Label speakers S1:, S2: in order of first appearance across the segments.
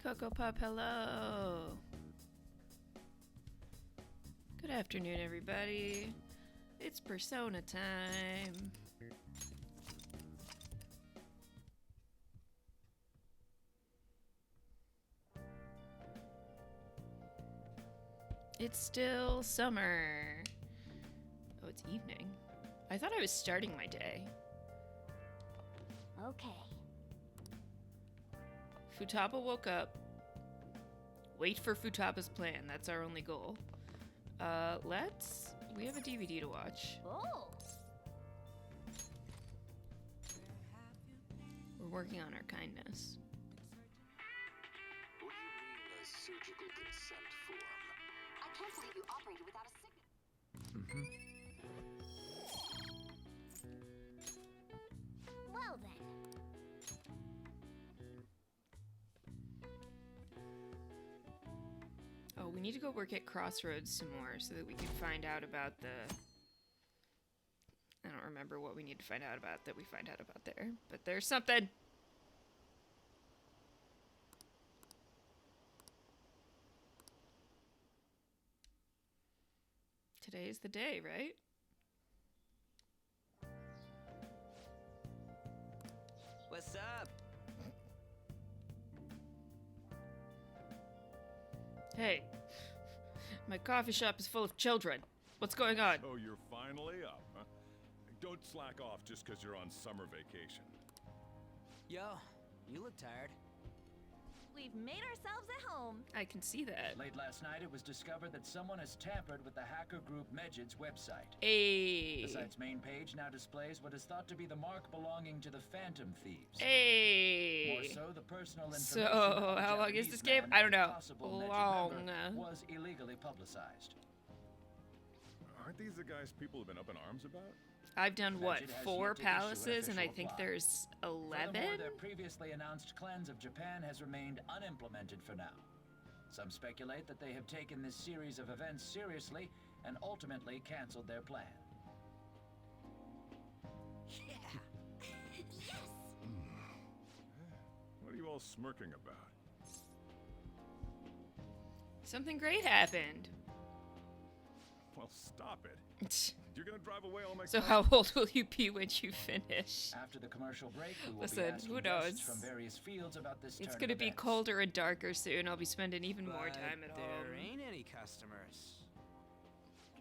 S1: Coco Pop, hello. Good afternoon, everybody. It's Persona time. It's still summer. Oh, it's evening. I thought I was starting my day.
S2: Okay.
S1: Futaba woke up. Wait for Futaba's plan. That's our only goal. We have a DVD to watch.
S2: Oh.
S1: We're working on our kindness.
S3: What do you mean by surgical consent form?
S2: I can't believe you operated without a signature. Well then.
S1: Oh, we need to go work at Crossroads some more so that we can find out about the... I don't remember what we need to find out about that we find out about there. But there's something! Today's the day, right?
S4: What's up?
S1: Hey, my coffee shop is full of children. What's going on?
S5: Oh, you're finally up, huh? Don't slack off just because you're on summer vacation.
S4: Yo, you look tired.
S2: We've made ourselves at home.
S1: I can see that.
S6: Late last night, it was discovered that someone has tampered with the hacker group Medjid's website.
S1: Hey.
S6: The site's main page now displays what is thought to be the mark belonging to the Phantom Thieves.
S1: Hey.
S6: More so, the personal information
S1: So,
S6: of a
S1: how long is
S6: Japanese
S1: this game?
S6: man
S1: I don't
S6: and
S1: know.
S6: possible Medjid
S1: Long.
S6: member was illegally publicized.
S5: Aren't these the guys people have been up in arms about?
S1: I've done, what,
S6: Medjid has
S1: 4
S6: yet to issue an
S1: palaces, and I
S6: official
S1: think
S6: reply.
S1: there's 11?
S6: Furthermore, their previously announced cleanse of Japan has remained unimplemented for now. Some speculate that they have taken this series of events seriously and ultimately canceled their plan.
S4: Yeah.
S2: Yes.
S5: What are you all smirking about?
S1: Something great happened.
S5: Well, stop it. You're gonna drive away all my
S1: So
S5: customers.
S1: how old will you be when you finish?
S6: After the commercial break, we will
S1: Listen,
S6: be asking
S1: who
S6: guests
S1: knows?
S6: from various fields about this
S1: It's
S6: turn
S1: gonna
S6: of
S1: be
S6: events.
S1: colder and darker soon. I'll be spending even more time at
S4: There
S1: home.
S4: ain't any customers.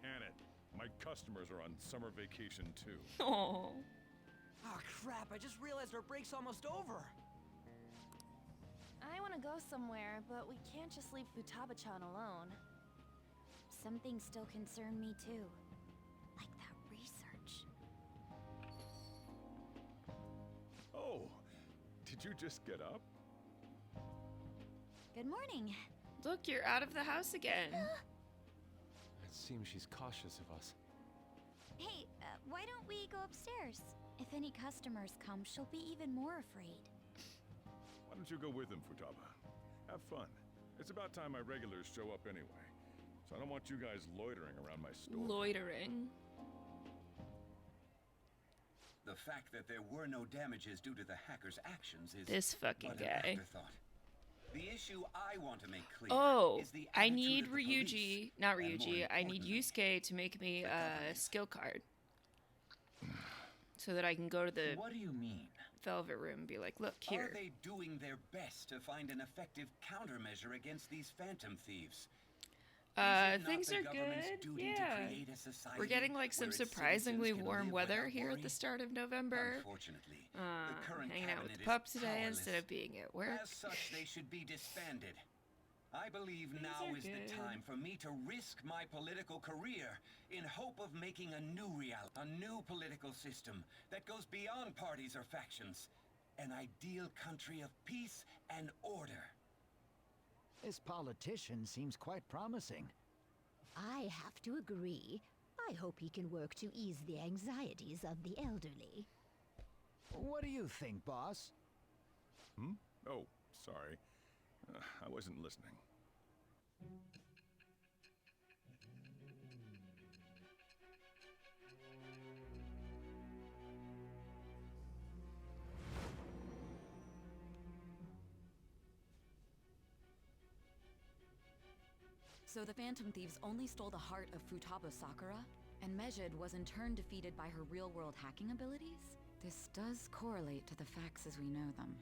S5: Can it? My customers are on summer vacation too.
S1: Oh.
S4: Oh crap, I just realized our break's almost over.
S2: I want to go somewhere, but we can't just leave Futaba-chan alone. Some things still concern me too. Like that research.
S5: Oh, did you just get up?
S2: Good morning.
S1: Look, you're out of the house again.
S7: It seems she's cautious of us.
S2: Hey, why don't we go upstairs? If any customers come, she'll be even more afraid.
S5: Why don't you go with them, Futaba? Have fun. It's about time my regulars show up anyway. So I don't want you guys loitering around my store.
S1: Loitering.
S3: The fact that there were no damages due to the hacker's actions is
S1: This fucking
S3: but an
S1: guy.
S3: afterthought. The issue I want to make clear
S1: Oh,
S3: is the
S1: I
S3: attitude
S1: need
S3: of the police,
S1: Ryuji, not
S3: and more
S1: Ryuji, I need
S3: importantly,
S1: Yusuke to make me a skill card. So that I can go to the
S6: What do you mean?
S1: Velvet Room and be like, look,
S3: Are
S1: here.
S3: they doing their best to find an effective countermeasure against these phantom thieves? Is it not
S1: Things
S3: the
S1: are
S3: government's
S1: good,
S3: duty to
S1: yeah.
S3: create a society
S1: We're getting like some
S3: where its
S1: surprisingly
S3: citizens can
S1: warm
S3: live
S1: weather
S3: without
S1: here at
S3: worry?
S1: the start of November.
S3: Unfortunately, the current
S1: Hanging out with the
S3: cabinet is
S1: pup today instead
S3: powerless.
S1: of being at work.
S3: As such, they should be disbanded. I believe
S1: Things
S3: now
S1: are
S3: is
S1: good.
S3: the time for me to risk my political career in hope of making a new reality, a new political system that goes beyond parties or factions, an ideal country of peace and order.
S8: This politician seems quite promising.
S9: I have to agree. I hope he can work to ease the anxieties of the elderly.
S8: What do you think, boss?
S5: Hmm? Oh, sorry. I wasn't listening.
S10: So the Phantom Thieves only stole the heart of Futaba Sakura, and Mejid was in turn defeated by her real-world hacking abilities? This does correlate to the facts as we know them.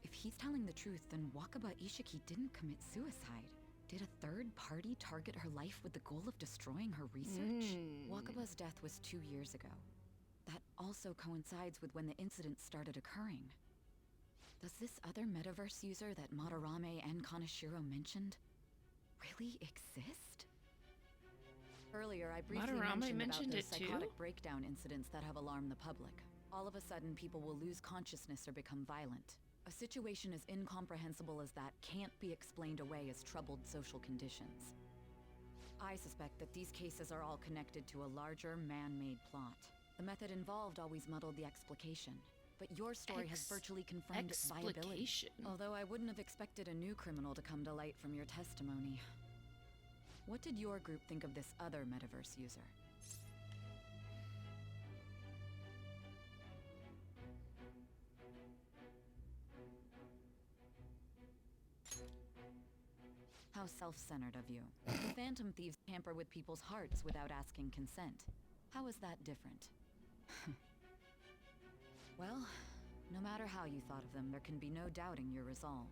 S10: If he's telling the truth, then Wakaba Ishiki didn't commit suicide. Did a third party target her life with the goal of destroying her research? Wakaba's death was 2 years ago. That also coincides with when the incident started occurring. Does this other metaverse user that Madarame and Kaneshiro mentioned really exist? Earlier, I briefly
S1: Madarame
S10: mentioned about
S1: mentioned
S10: those
S1: it too?
S10: psychotic breakdown incidents that have alarmed the public. All of a sudden, people will lose consciousness or become violent. A situation as incomprehensible as that can't be explained away as troubled social conditions. I suspect that these cases are all connected to a larger man-made plot. The method involved always muddled the explication, but your story has virtually confirmed its viability. Although I wouldn't have expected a new criminal to come to light from your testimony. What did your group think of this other metaverse user? How self-centered of you. The Phantom Thieves tamper with people's hearts without asking consent. How is that different? Well, no matter how you thought of them, there can be no doubting your resolve.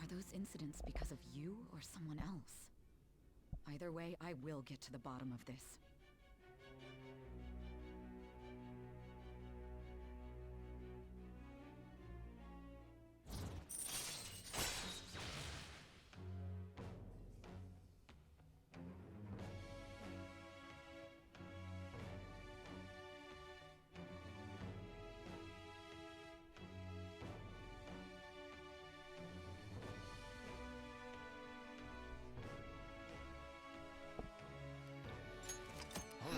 S10: Are those incidents because of you or someone else? Either way, I will get to the bottom of this.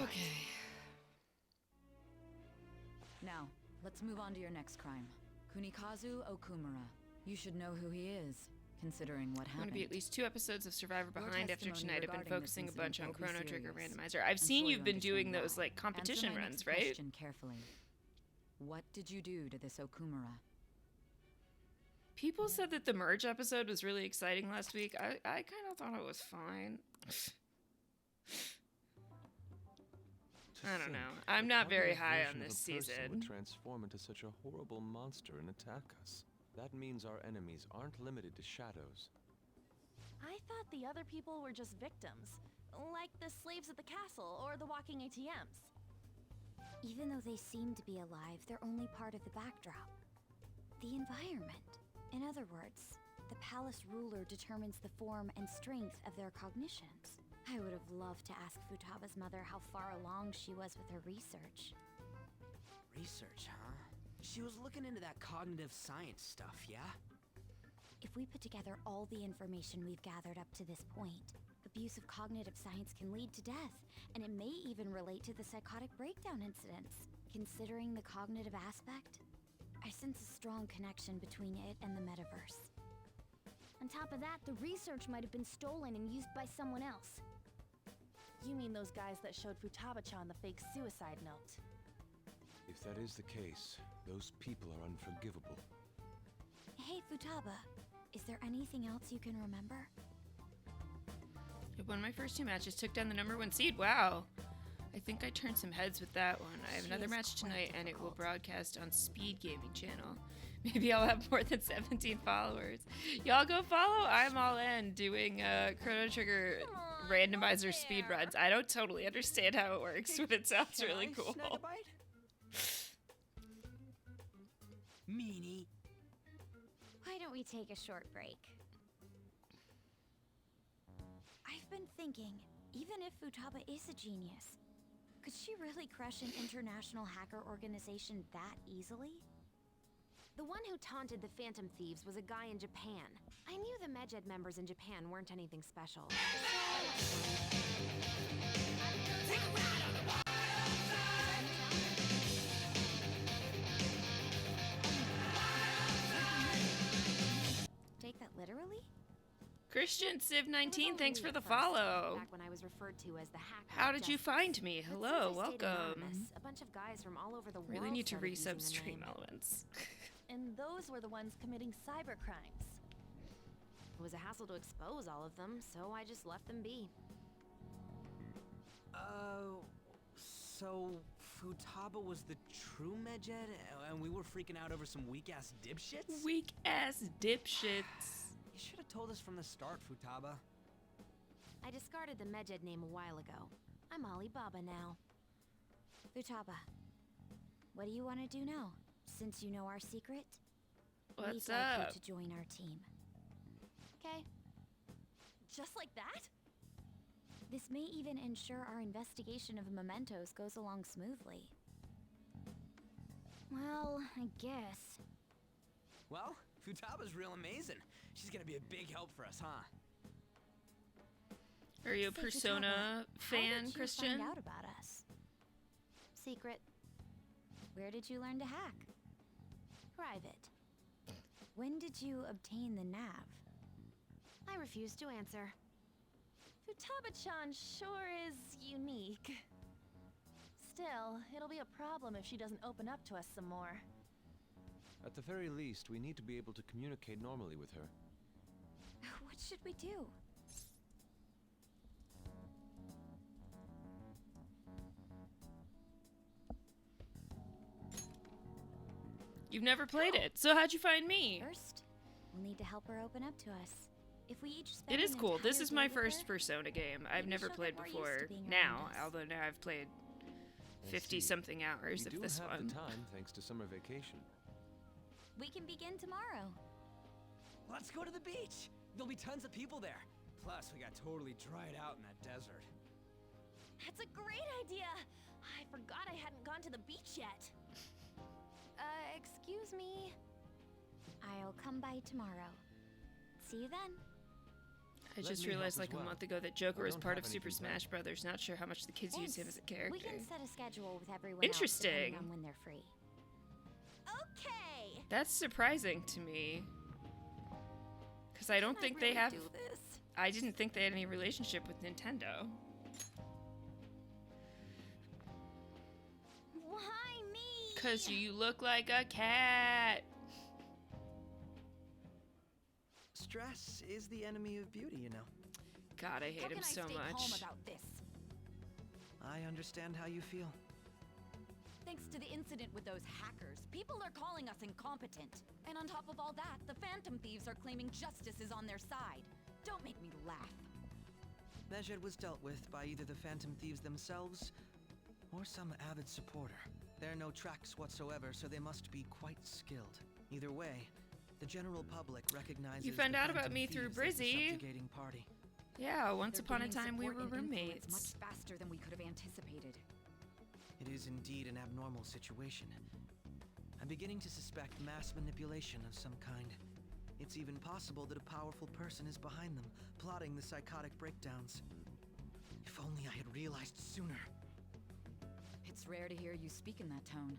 S1: Okay.
S10: Now, let's move on to your next crime. Kunikazu Okumura. You should know who he is, considering what
S1: I'm
S10: happened.
S1: going to be at least 2 episodes of Survivor
S10: Your
S1: behind after
S10: testimony
S1: tonight. I've been
S10: regarding this
S1: focusing a bunch on
S10: incident will
S1: Chrono
S10: be
S1: Trigger
S10: serious.
S1: Randomizer. I've
S10: I'm
S1: seen
S10: sure
S1: you've
S10: you
S1: been doing
S10: understand
S1: those
S10: why.
S1: like competition
S10: Answer my
S1: runs,
S10: next
S1: right?
S10: question carefully. What did you do to this Okumura?
S1: People said that the merge episode was really exciting last week. I kind of thought it was fine. I don't know. I'm not very high on this season.
S7: Would transform into such a horrible monster and attack us. That means our enemies aren't limited to shadows.
S2: I thought the other people were just victims. Like the slaves at the castle or the walking ATMs.
S9: Even though they seem to be alive, they're only part of the backdrop. The environment. In other words, the palace ruler determines the form and strength of their cognitions. I would have loved to ask Futaba's mother how far along she was with her research.
S4: Research, huh? She was looking into that cognitive science stuff, yeah?
S9: If we put together all the information we've gathered up to this point, abuse of cognitive science can lead to death, and it may even relate to the psychotic breakdown incidents. Considering the cognitive aspect, I sense a strong connection between it and the metaverse.
S2: On top of that, the research might have been stolen and used by someone else. You mean those guys that showed Futaba-chan the fake suicide note?
S7: If that is the case, those people are unforgivable.
S9: Hey, Futaba, is there anything else you can remember?
S1: I won my first 2 matches, took down the #1 seed. Wow. I think I turned some heads with that one. I have
S9: She
S1: another
S9: is
S1: match
S9: quite
S1: tonight, and it will
S9: difficult.
S1: broadcast on Speed Gaming channel. Maybe I'll have more than 17 followers. Y'all go follow. I'm all in doing Chrono Trigger randomizer speed runs. I don't totally understand how it works, but it sounds really cool.
S4: Snag a bite? Meanie.
S2: Why don't we take a short break?
S9: I've been thinking, even if Futaba is a genius, could she really crush an international hacker organization that easily?
S2: The one who taunted the Phantom Thieves was a guy in Japan. I knew the Medjed members in Japan weren't anything special.
S9: Take that literally?
S1: Christian Civ 19,
S2: It was
S1: thanks
S2: only
S1: for the
S2: at first,
S1: follow.
S2: Back when I was referred to as the hacker.
S1: How
S2: of
S1: did you
S2: justice.
S1: find me?
S2: But
S1: Hello,
S2: since I stayed
S1: welcome.
S2: anonymous, a bunch of guys from all over the world
S1: Really need to
S2: started using
S1: resub
S2: the
S1: stream
S2: name.
S1: elements.
S2: And those were the ones committing cyber crimes.
S11: It was a hassle to expose all of them, so I just left them be.
S4: So Futaba was the true Medjed, and we were freaking out over some weak-ass dipshits?
S1: Weak-ass dipshits.
S4: You should have told us from the start, Futaba.
S11: I discarded the Medjed name a while ago. I'm Alibaba now.
S9: Futaba, what do you want to do now? Since you know our secret,
S1: What's
S9: we'd like
S1: up?
S9: you to join our team.
S11: Okay. Just like that?
S9: This may even ensure our investigation of mementos goes along smoothly. Well, I guess.
S4: Well, Futaba's real amazing. She's gonna be a big help for us, huh?
S1: Are you a
S9: Say,
S1: Persona
S9: Futaba,
S1: fan,
S9: how did you
S1: Christian?
S9: find out about us?
S11: Secret.
S9: Where did you learn to hack?
S11: Private.
S9: When did you obtain the nav?
S11: I refuse to answer.
S2: Futaba-chan sure is unique. Still, it'll be a problem if she doesn't open up to us some more.
S7: At the very least, we need to be able to communicate normally with her.
S9: What should we do?
S1: You've never played it, so how'd you find me?
S9: First, we'll need to help her open up to us. If we each spend
S1: It is
S9: an
S1: cool. This
S9: entire
S1: is my
S9: day with
S1: first
S9: her,
S1: Persona game. I've
S9: maybe
S1: never
S9: she'll
S1: played
S9: get more used to
S1: before
S9: being
S1: now,
S9: around us.
S1: although now I've played
S7: I
S1: 50-something hours
S7: we
S1: of
S7: do
S1: this
S7: have
S1: one.
S7: the time thanks to summer vacation.
S9: we can begin tomorrow.
S4: Let's go to the beach! There'll be tons of people there. Plus, we got totally dried out in that desert.
S2: That's a great idea! I forgot I hadn't gone to the beach yet. Excuse me?
S9: I'll come by tomorrow. See you then.
S1: I
S7: Let
S1: just
S7: me help
S1: realized
S7: as
S1: like a
S7: well.
S1: month ago that Joker
S7: I
S1: was
S7: don't
S1: part
S7: have
S1: of Super
S7: anything planned.
S1: Smash Brothers. Not sure how much the kids use him as a character.
S9: We can set a schedule with everyone
S1: Interesting.
S9: else depending on when they're free.
S2: Okay!
S1: That's surprising to me. Because I don't
S11: Can
S1: think
S11: I
S1: they
S11: really
S1: have...
S11: do this?
S1: I didn't think they had any relationship with Nintendo.
S2: Why me?
S1: Because you look like a cat.
S12: Stress is the enemy of beauty, you know.
S1: God, I hate
S10: How
S1: him
S10: can I
S1: so
S10: stay
S1: much.
S10: calm about this?
S12: I understand how you feel.
S10: Thanks to the incident with those hackers, people are calling us incompetent. And on top of all that, the Phantom Thieves are claiming justice is on their side. Don't make me laugh.
S12: Medjed was dealt with by either the Phantom Thieves themselves or some avid supporter. There are no tracks whatsoever, so they must be quite skilled. Either way, the general public recognizes
S1: You found
S12: the
S1: out about
S12: Phantom
S1: me through
S12: Thieves as the
S1: Brizzy.
S12: subjugating party.
S1: Yeah, once
S10: They're
S1: upon a
S10: gaining
S1: time we
S10: support
S1: were
S10: and influence
S1: roommates.
S10: much faster than we could have anticipated.
S12: It is indeed an abnormal situation. I'm beginning to suspect mass manipulation of some kind. It's even possible that a powerful person is behind them, plotting the psychotic breakdowns. If only I had realized sooner.
S10: It's rare to hear you speak in that tone.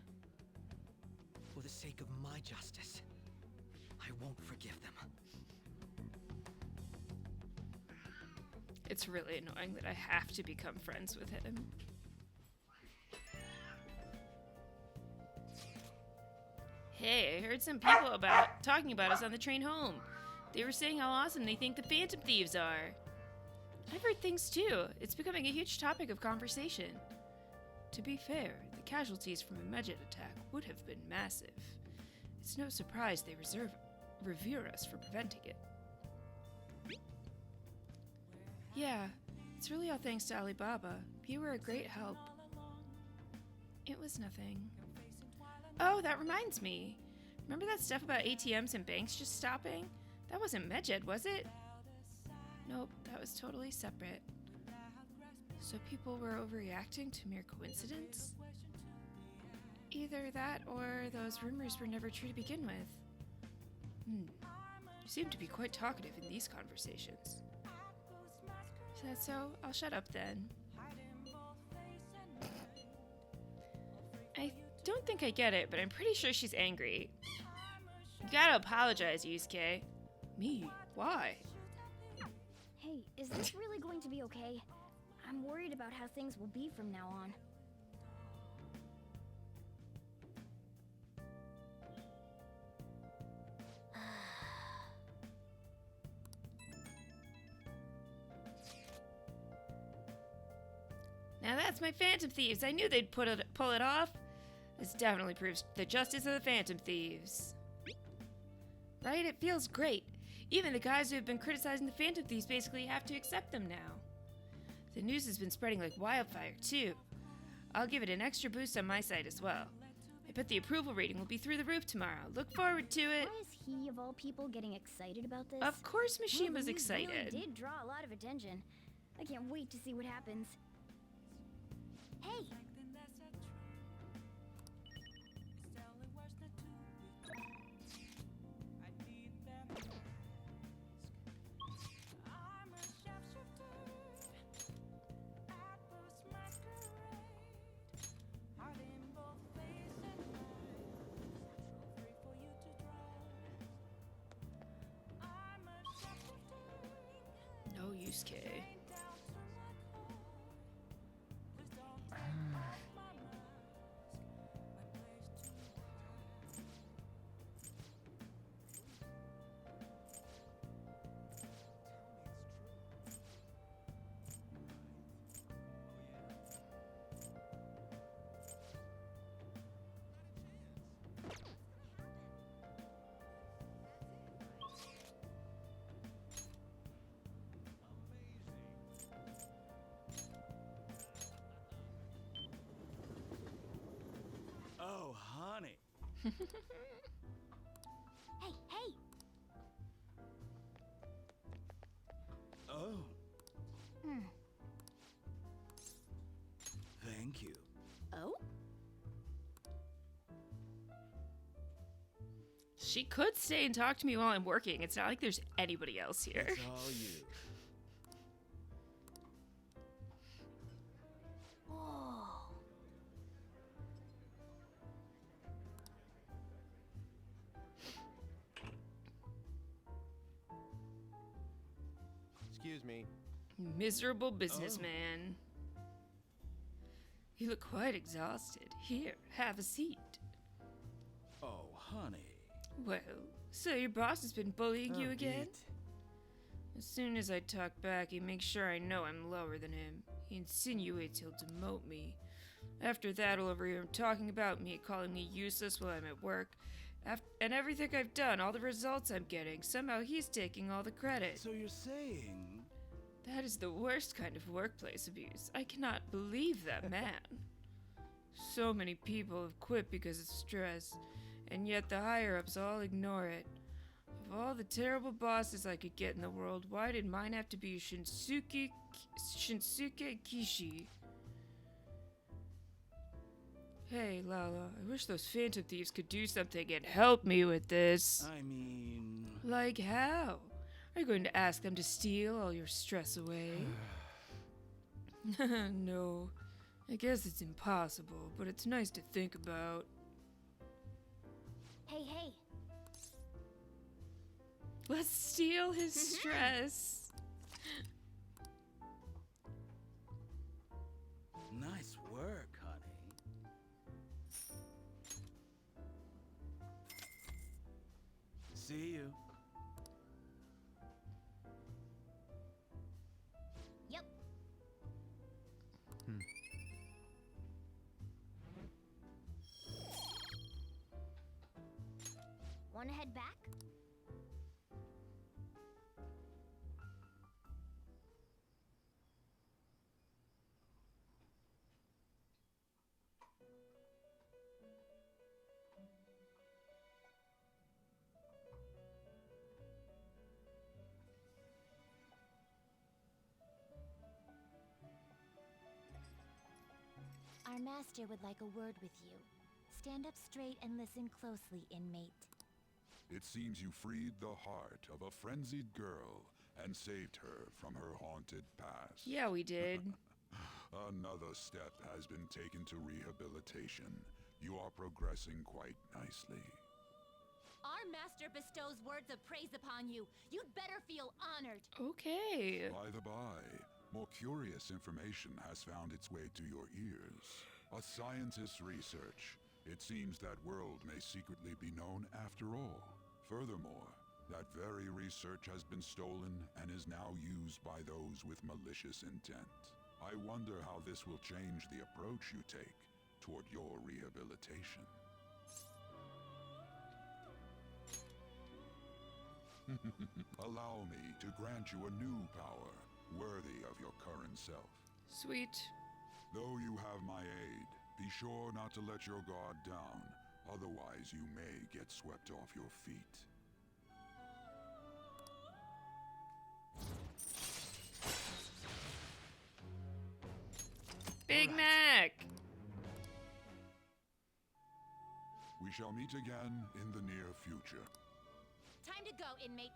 S12: For the sake of my justice, I won't forgive them.
S1: It's really annoying that I have to become friends with him. Hey, I heard some people talking about us on the train home. They were saying how awesome they think the Phantom Thieves are. I've heard things too. It's becoming a huge topic of conversation. To be fair, the casualties from a Medjed attack would have been massive. It's no surprise they revere us for preventing it. Yeah, it's really all thanks to Alibaba. You were a great help. It was nothing. Oh, that reminds me. Remember that stuff about ATMs and banks just stopping? That wasn't Medjed, was it? Nope, that was totally separate. So people were overreacting to mere coincidence? Either that or those rumors were never true to begin with. You seem to be quite talkative in these conversations. Is that so? I'll shut up then. I don't think I get it, but I'm pretty sure she's angry. You gotta apologize, Yusuke. Me? Why?
S2: Hey, is this really going to be okay? I'm worried about how things will be from now on.
S1: Now that's my Phantom Thieves. I knew they'd pull it off. This definitely proves the justice of the Phantom Thieves. Right? It feels great. Even the guys who have been criticizing the Phantom Thieves basically have to accept them now. The news has been spreading like wildfire, too. I'll give it an extra boost on my site as well. I bet the approval rating will be through the roof tomorrow. Look forward to it.
S2: Why is he, of all people, getting excited about this?
S1: Of course Mishima's
S2: He
S1: excited.
S2: really did draw a lot of attention. I can't wait to see what happens. Hey!
S1: No use, Kay.
S13: Oh, honey.
S2: Hey, hey!
S13: Oh,
S2: Hmm.
S13: thank you.
S2: Oh?
S1: She could stay and talk to me while I'm working. It's not like there's anybody else here.
S13: It's all you.
S2: Whoa.
S7: Excuse me.
S1: Miserable businessman. You look quite exhausted. Here, have a seat.
S13: Oh, honey.
S1: Well, so your boss has been bullying you again?
S13: Pete.
S1: As soon as I talk back, he makes sure I know I'm lower than him. He insinuates he'll demote me. After that, he'll overhear him talking about me, calling me useless while I'm at work. And everything I've done, all the results I'm getting, somehow he's taking all the credit.
S13: So you're saying...
S1: That is the worst kind of workplace abuse. I cannot believe that man. So many people have quit because of stress, and yet the higher-ups all ignore it. Of all the terrible bosses I could get in the world, why did mine have to be Shinsuke Kishi? Hey, Lala, I wish those Phantom Thieves could do something and help me with this.
S13: I mean...
S1: Like how? Are you going to ask them to steal all your stress away? No. I guess it's impossible, but it's nice to think about.
S2: Hey, hey!
S1: Let's steal his stress.
S13: Nice work, honey. See you.
S2: Yep. Wanna head back? Our master would like a word with you. Stand up straight and listen closely, inmate.
S5: It seems you freed the heart of a frenzied girl and saved her from her haunted past.
S1: Yeah, we did.
S5: Another step has been taken to rehabilitation. You are progressing quite nicely.
S11: Our master bestows words of praise upon you. You'd better feel honored.
S1: Okay.
S5: By the by, more curious information has found its way to your ears. A scientist's research. It seems that world may secretly be known after all. Furthermore, that very research has been stolen and is now used by those with malicious intent. I wonder how this will change the approach you take toward your rehabilitation. Allow me to grant you a new power, worthy of your current self.
S1: Sweet.
S5: Though you have my aid, be sure not to let your guard down, otherwise you may get swept off your feet.
S1: Big Mac!
S5: We shall meet again in the near future.
S11: Time to go, inmate.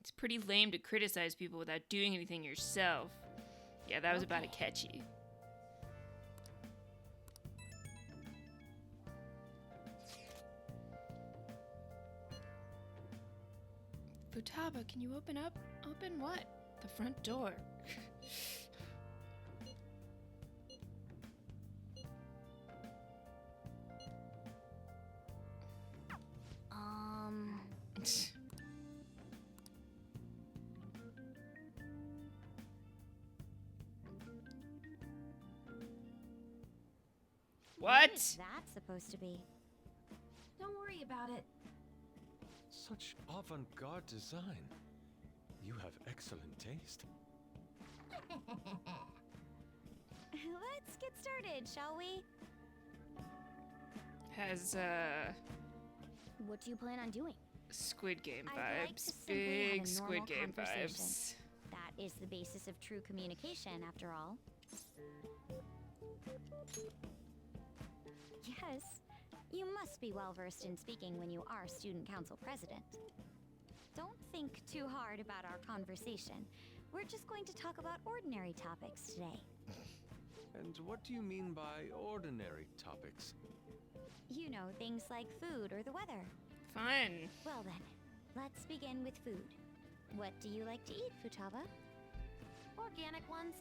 S1: It's pretty lame to criticize people without doing anything yourself. Yeah, that was about it catchy. Futaba, can you open up? Open what? The front door. What?
S9: is that supposed to be?
S2: Don't worry about it.
S7: Such avant-garde design. You have excellent taste.
S9: Let's get started, shall we?
S1: Has,
S2: What do you plan on doing?
S1: Squid Game
S9: I'd like to
S1: vibes.
S9: simply have a
S1: Big Squid
S9: normal
S1: Game
S9: conversation.
S1: vibes.
S9: That is the basis of true communication, after all. Yes, you must be well versed in speaking when you are student council president. Don't think too hard about our conversation. We're just going to talk about ordinary topics today.
S7: And what do you mean by ordinary topics?
S9: You know, things like food or the weather.
S1: Fun.
S9: Well then, let's begin with food. What do you like to eat, Futaba?
S2: Organic ones.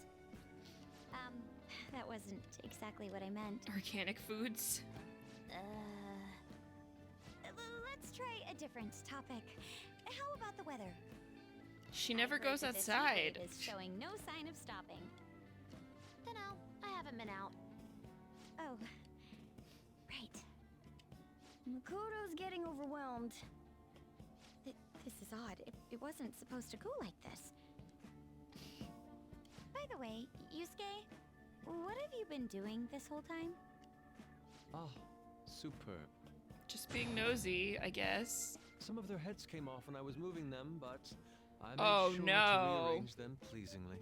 S9: That wasn't exactly what I meant.
S1: Organic foods.
S9: Let's try a different topic. How about the weather?
S1: She never
S9: I've heard
S1: goes
S9: that this
S1: outside.
S9: heat is showing no sign of stopping.
S2: Dunno, I haven't been out.
S9: Oh, right.
S2: Makoto's getting overwhelmed.
S9: This is odd. It wasn't supposed to go like this. By the way, Yusuke, what have you been doing this whole time?
S7: Ah, superb.
S1: Just being nosy, I guess.
S7: Some of their heads came off when I was moving them, but I made
S1: Oh,
S7: sure
S1: no.
S7: to rearrange them pleasingly.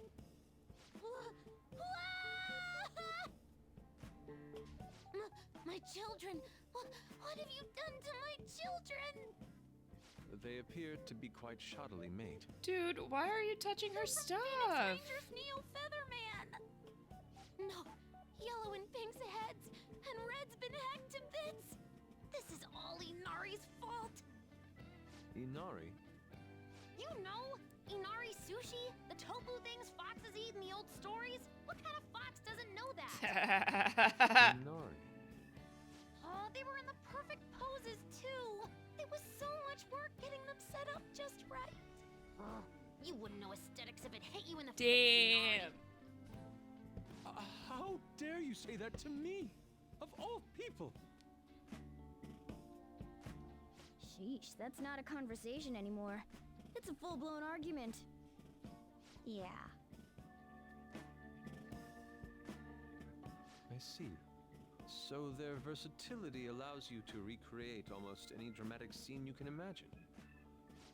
S11: My children! What have you done to my children?
S7: They appear to be quite shoddily made.
S1: Dude, why are you touching her stuff?
S11: Ranger's Neo Featherman! No, Yellow and Pink's heads, and Red's been hacked to bits! This is all Inari's fault!
S7: Inari?
S11: You know, Inari sushi? The tofu things foxes eat in the old stories? What kind of fox doesn't know that?
S7: Inari.
S11: Oh, they were in the perfect poses, too! It was so much work getting them set up just right. Oh, you wouldn't know aesthetics if it hit you in the face,
S1: Damn.
S7: How dare you say that to me? Of all people!
S2: Sheesh, that's not a conversation anymore. It's a full-blown argument.
S9: Yeah.
S7: I see. So their versatility allows you to recreate almost any dramatic scene you can imagine.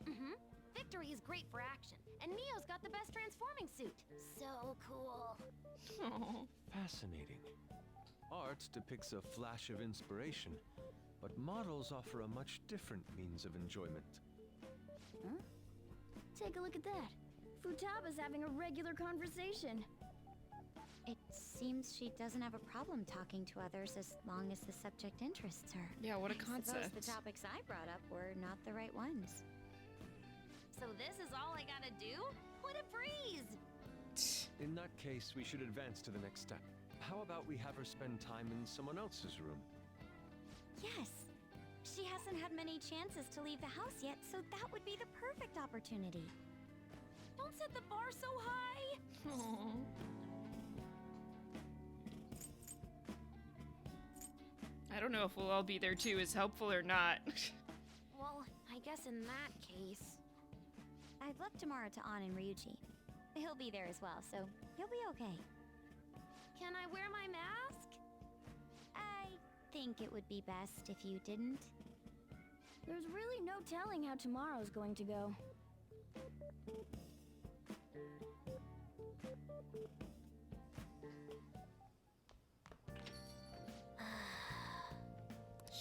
S11: Mm-hmm. Victory is great for action, and Neo's got the best transforming suit. So cool.
S1: Oh.
S7: Fascinating. Art depicts a flash of inspiration, but models offer a much different means of enjoyment.
S2: Huh? Take a look at that. Futaba's having a regular conversation.
S9: It seems she doesn't have a problem talking to others as long as the subject interests her.
S1: Yeah, what a
S9: I suppose
S1: concept.
S9: the topics I brought up were not the right ones.
S11: So this is all I gotta do? What a breeze!
S7: In that case, we should advance to the next step. How about we have her spend time in someone else's room?
S9: Yes. She hasn't had many chances to leave the house yet, so that would be the perfect opportunity.
S11: Don't set the bar so high!
S1: Aww. I don't know if we'll all be there too is helpful or not.
S11: Well, I guess in that case...
S9: I've left Tamara to An and Ryuji. He'll be there as well, so he'll be okay.
S11: Can I wear my mask?
S9: I think it would be best if you didn't.
S2: There's really no telling how tomorrow's going to go.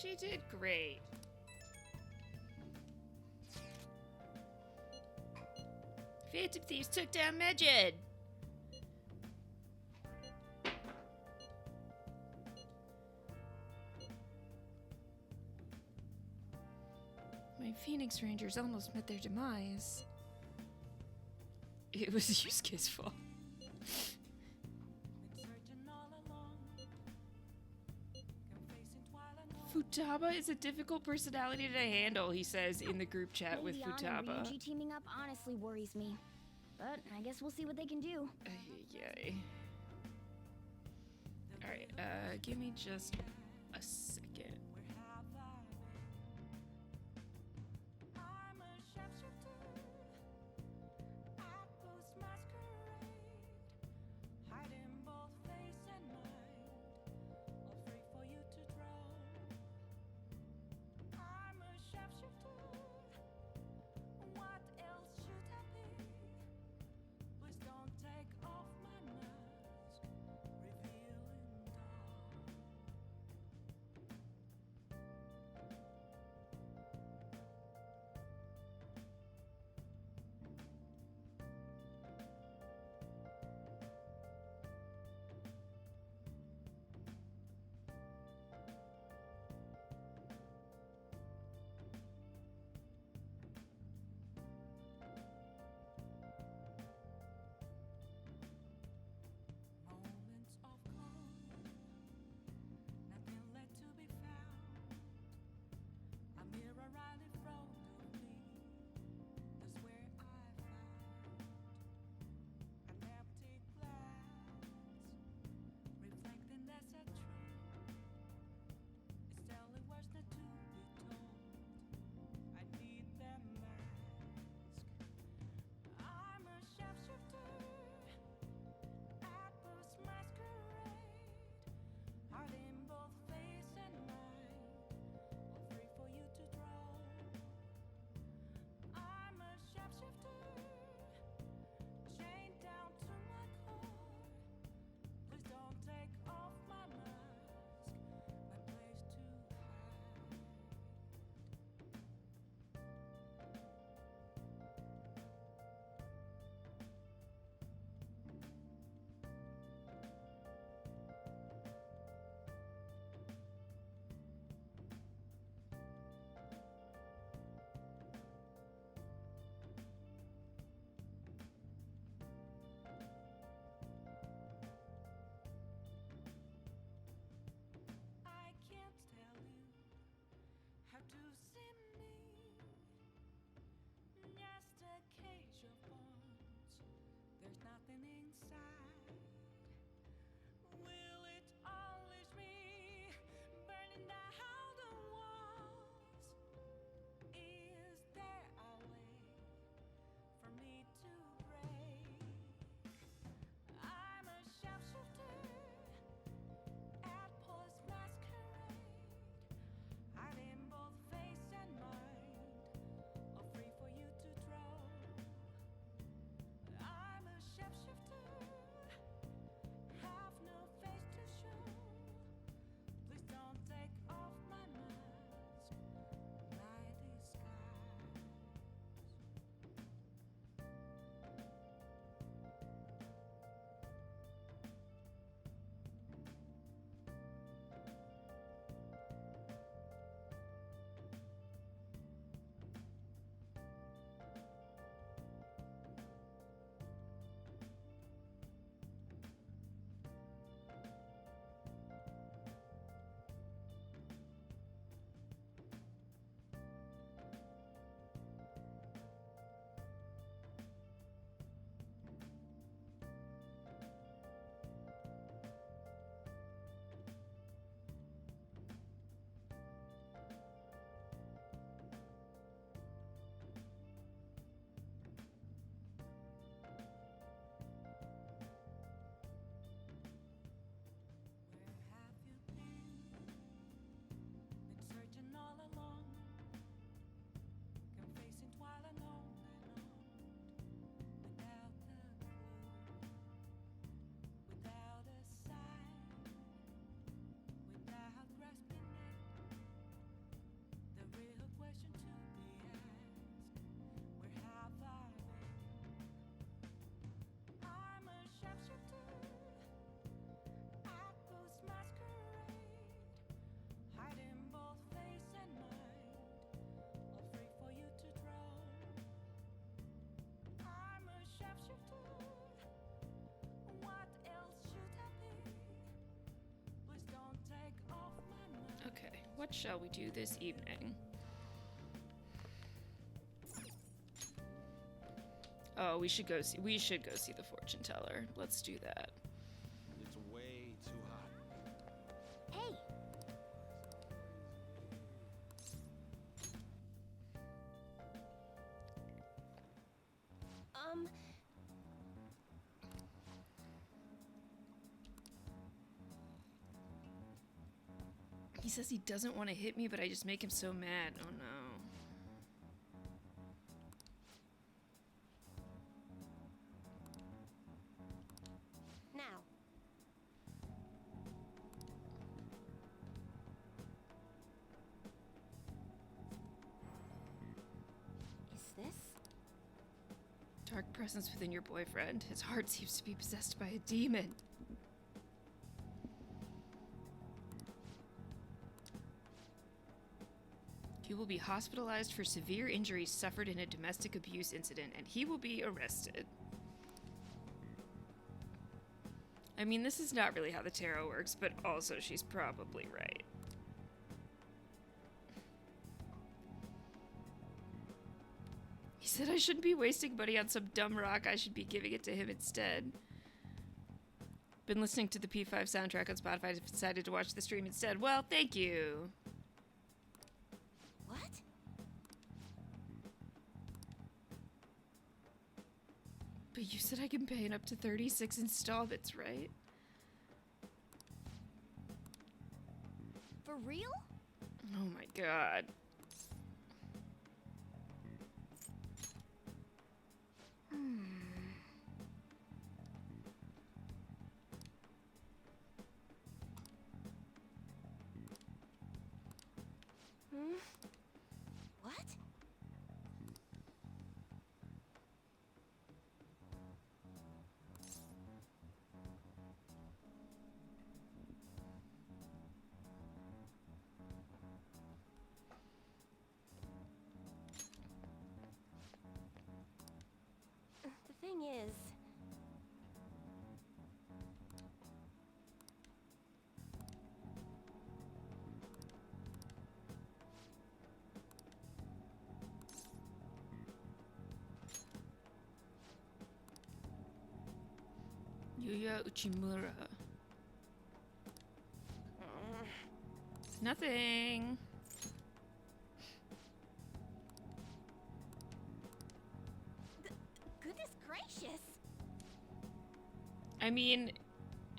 S1: She did great. Phantom Thieves took down Medjed. My Phoenix Rangers almost met their demise. It was Yusuke's fault. Futaba is a difficult personality to handle, he says in the group chat with
S2: Maybe An and
S1: Futaba.
S2: Ryuji teaming up honestly worries me. But I guess we'll see what they can do.
S1: Yay. Alright, give me just a second. What shall we do this evening? Oh, we should go see the fortune teller. Let's do that.
S7: It's way too hot.
S11: Hey,
S1: He says he doesn't want to hit me, but I just make him so mad. Oh no.
S11: now.
S9: Is this?
S1: Dark presence within your boyfriend. His heart seems to be possessed by a demon. He will be hospitalized for severe injuries suffered in a domestic abuse incident, and he will be arrested. I mean, this is not really how the tarot works, but also she's probably right. He said I shouldn't be wasting money on some dumb rock, I should be giving it to him instead. Been listening to the P5 soundtrack on Spotify, I've decided to watch the stream instead. Well, thank you.
S9: What?
S1: But you said I can pay in up to 36 installments, right?
S9: For real?
S1: Oh my god.
S9: What?
S11: The thing is,
S1: Yuya Uchimura. Nothing.
S11: goodness gracious.
S1: I mean,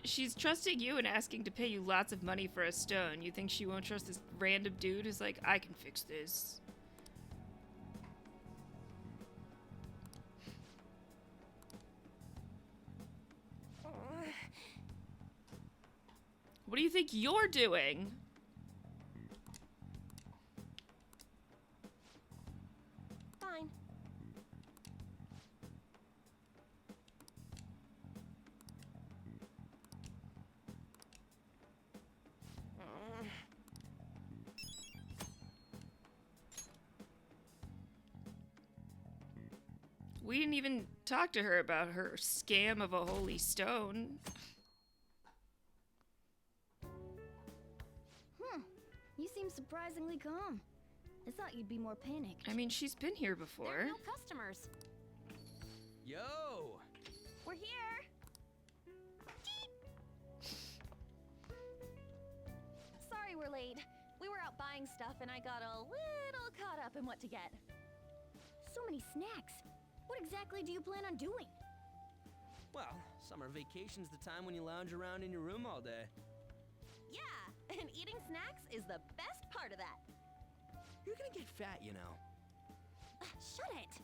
S1: she's trusting you and asking to pay you lots of money for a stone. You think she won't trust this random dude who's like, I can fix this? What do you think you're doing?
S11: Fine.
S1: We didn't even talk to her about her scam of a holy stone.
S9: You seem surprisingly calm. I thought you'd be more panicked.
S1: I mean, she's been here
S11: There
S1: before.
S11: are no customers.
S12: Yo!
S11: We're here. Sorry we're late. We were out buying stuff and I got a little caught up in what to get.
S9: So many snacks. What exactly do you plan on doing?
S12: Well, summer vacation's the time when you lounge around in your room all day.
S11: Yeah, and eating snacks is the best part of that.
S12: You're gonna get fat, you know.
S11: Shut it.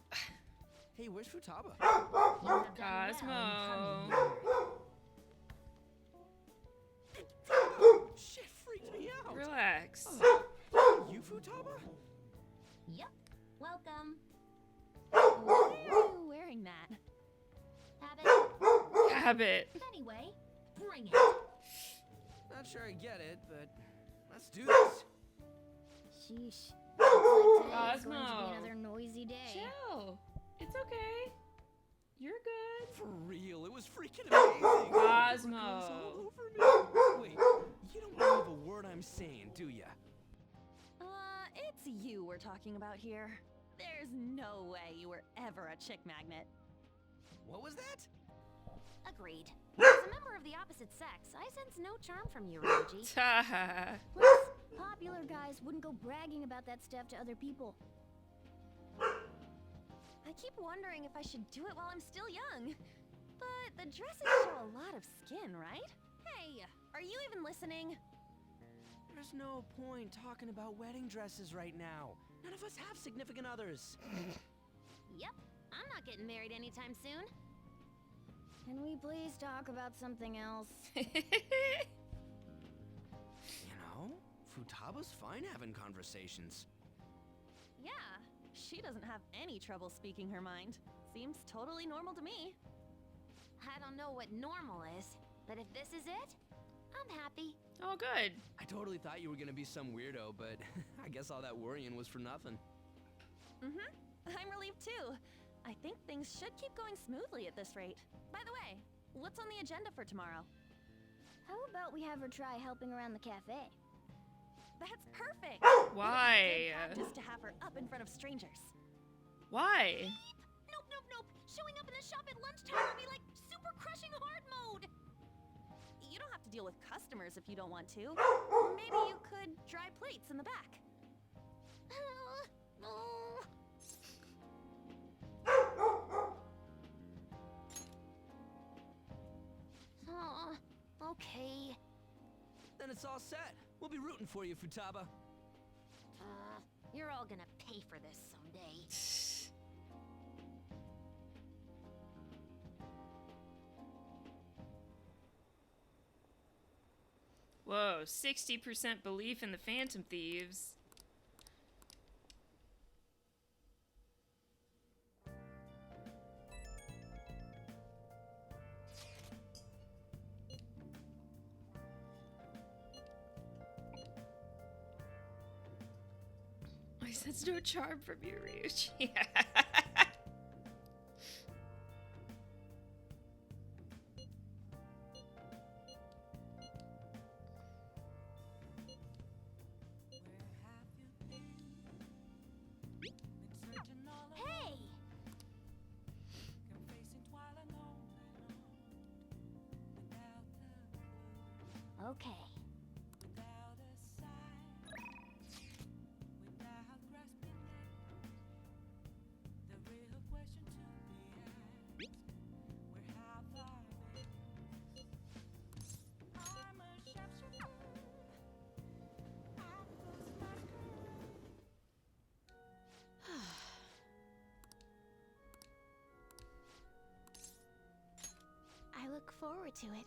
S12: Hey, where's Futaba?
S9: You have done well in
S1: Cosmo.
S9: coming.
S12: Shit freaked me out.
S1: Relax.
S12: You Futaba?
S11: Yep. Welcome.
S9: Why are you wearing that?
S11: Habit.
S1: Habit.
S11: Anyway, bring it.
S12: Not sure I get it, but let's do this.
S9: Sheesh. Looks like today's going to be
S1: Cosmo.
S9: another noisy day.
S1: Chill. It's okay. You're good.
S12: For real, it was freaking amazing.
S1: Cosmo.
S12: All over me. Wait, you don't believe a word I'm saying, do ya?
S14: we're talking about here. There's no way you were ever a chick magnet.
S12: What was that?
S11: Agreed. As a member of the opposite sex, I sense no charm from you, Ryuji.
S2: Plus, popular guys wouldn't go bragging about that stuff to other people.
S14: I keep wondering if I should do it while I'm still young. But the dresses show a lot of skin, right? Hey, are you even listening?
S12: There's no point talking about wedding dresses right now. None of us have significant others.
S11: Yep, I'm not getting married anytime soon.
S2: Can we please talk about something else?
S12: You know, Futaba's fine having conversations.
S14: Yeah, she doesn't have any trouble speaking her mind. Seems totally normal to me.
S11: I don't know what normal is, but if this is it, I'm happy.
S1: Oh, good.
S12: I totally thought you were gonna be some weirdo, but I guess all that worrying was for nothing.
S14: Mm-hmm. I'm relieved too. I think things should keep going smoothly at this rate. By the way, what's on the agenda for tomorrow?
S2: How about we have her try helping around the cafe?
S14: That's perfect!
S1: Why?
S14: Just to have her up in front of strangers.
S1: Why?
S11: Nope, nope, nope. Showing up in the shop at lunchtime will be like super crushing hard mode.
S14: You don't have to deal with customers if you don't want to. Maybe you could dry plates in the back.
S11: Okay.
S12: Then it's all set. We'll be rooting for you, Futaba.
S11: You're all gonna pay for this someday.
S1: Whoa, 60% belief in the Phantom Thieves. I sense no charm from you, Ryuji.
S11: Hey! Okay.
S2: I look forward to it.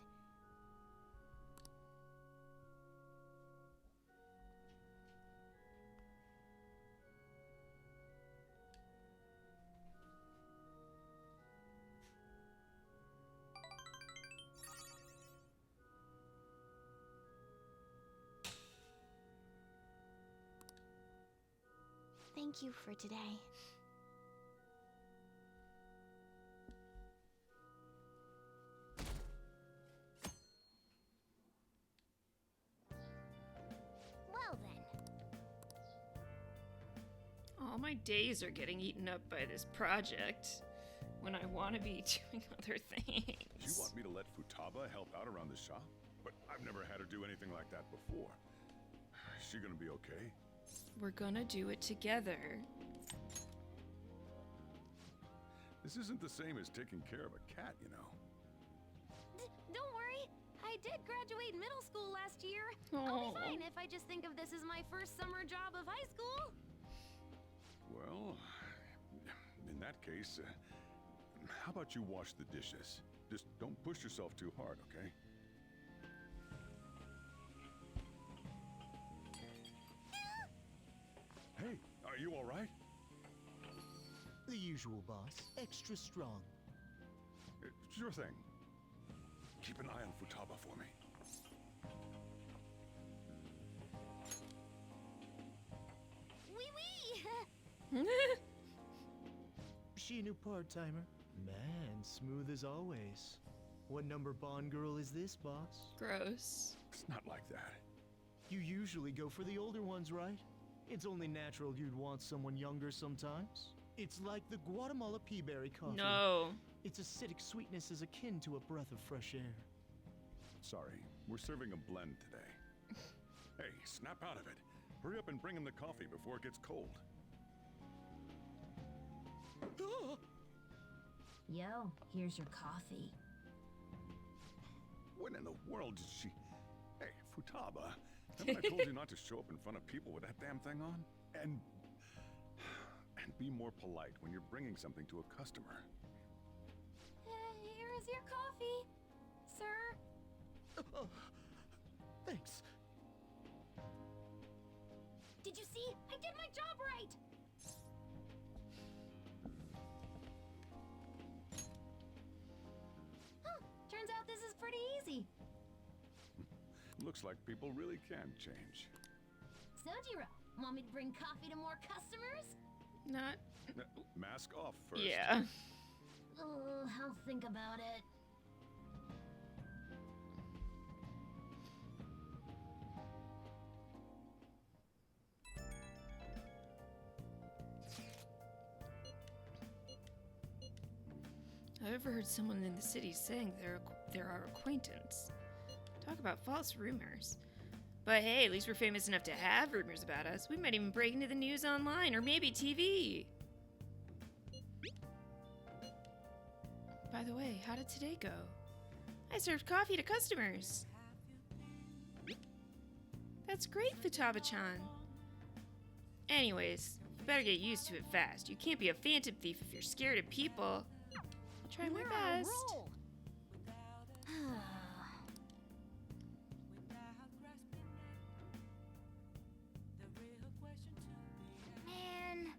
S2: Thank you for today.
S11: Well then.
S1: All my days are getting eaten up by this project when I want to be doing other things.
S5: You want me to let Futaba help out around the shop? But I've never had her do anything like that before. Is she gonna be okay?
S1: We're gonna do it together.
S5: This isn't the same as taking care of a cat, you know.
S11: Don't worry. I did graduate middle school last year. I'll be
S1: Aw.
S11: fine if I just think of this as my first summer job of high school.
S5: Well, in that case, how about you wash the dishes? Just don't push yourself too hard, okay? Hey, are you all right?
S8: The usual, boss. Extra strong.
S5: Sure thing. Keep an eye on Futaba for me.
S11: Wee wee!
S8: She a new part-timer? Man, smooth as always. What number Bond girl is this, boss?
S1: Gross.
S5: It's not like that.
S8: You usually go for the older ones, right? It's only natural you'd want someone younger sometimes. It's like the Guatemala peaberry coffee.
S1: No.
S8: Its acidic sweetness is akin to a breath of fresh air.
S15: Sorry, we're serving a blend today. Hey, snap out of it. Hurry up and bring him the coffee before it gets cold.
S11: Yo, here's your coffee.
S15: When in the world did she... Hey, Futaba, haven't I told you not to show up in front of people with that damn thing on? And be more polite when you're bringing something to a customer.
S11: Here is your coffee, sir.
S8: Thanks.
S11: Did you see? I did my job right! Huh, turns out this is pretty easy.
S15: Looks like people really can change.
S11: Sojiro, want me to bring coffee to more customers?
S1: Not.
S15: Mask off first.
S1: Yeah.
S11: Oh, I'll think about it.
S1: I overheard someone in the city saying they're our acquaintance. Talk about false rumors. But hey, at least we're famous enough to have rumors about us. We might even break into the news online, or maybe TV. By the way, how did today go? I served coffee to customers. That's great, Futaba-chan. Anyways, you better get used to it fast. You can't be a phantom thief if you're scared of people. I'll try my best.
S11: Man.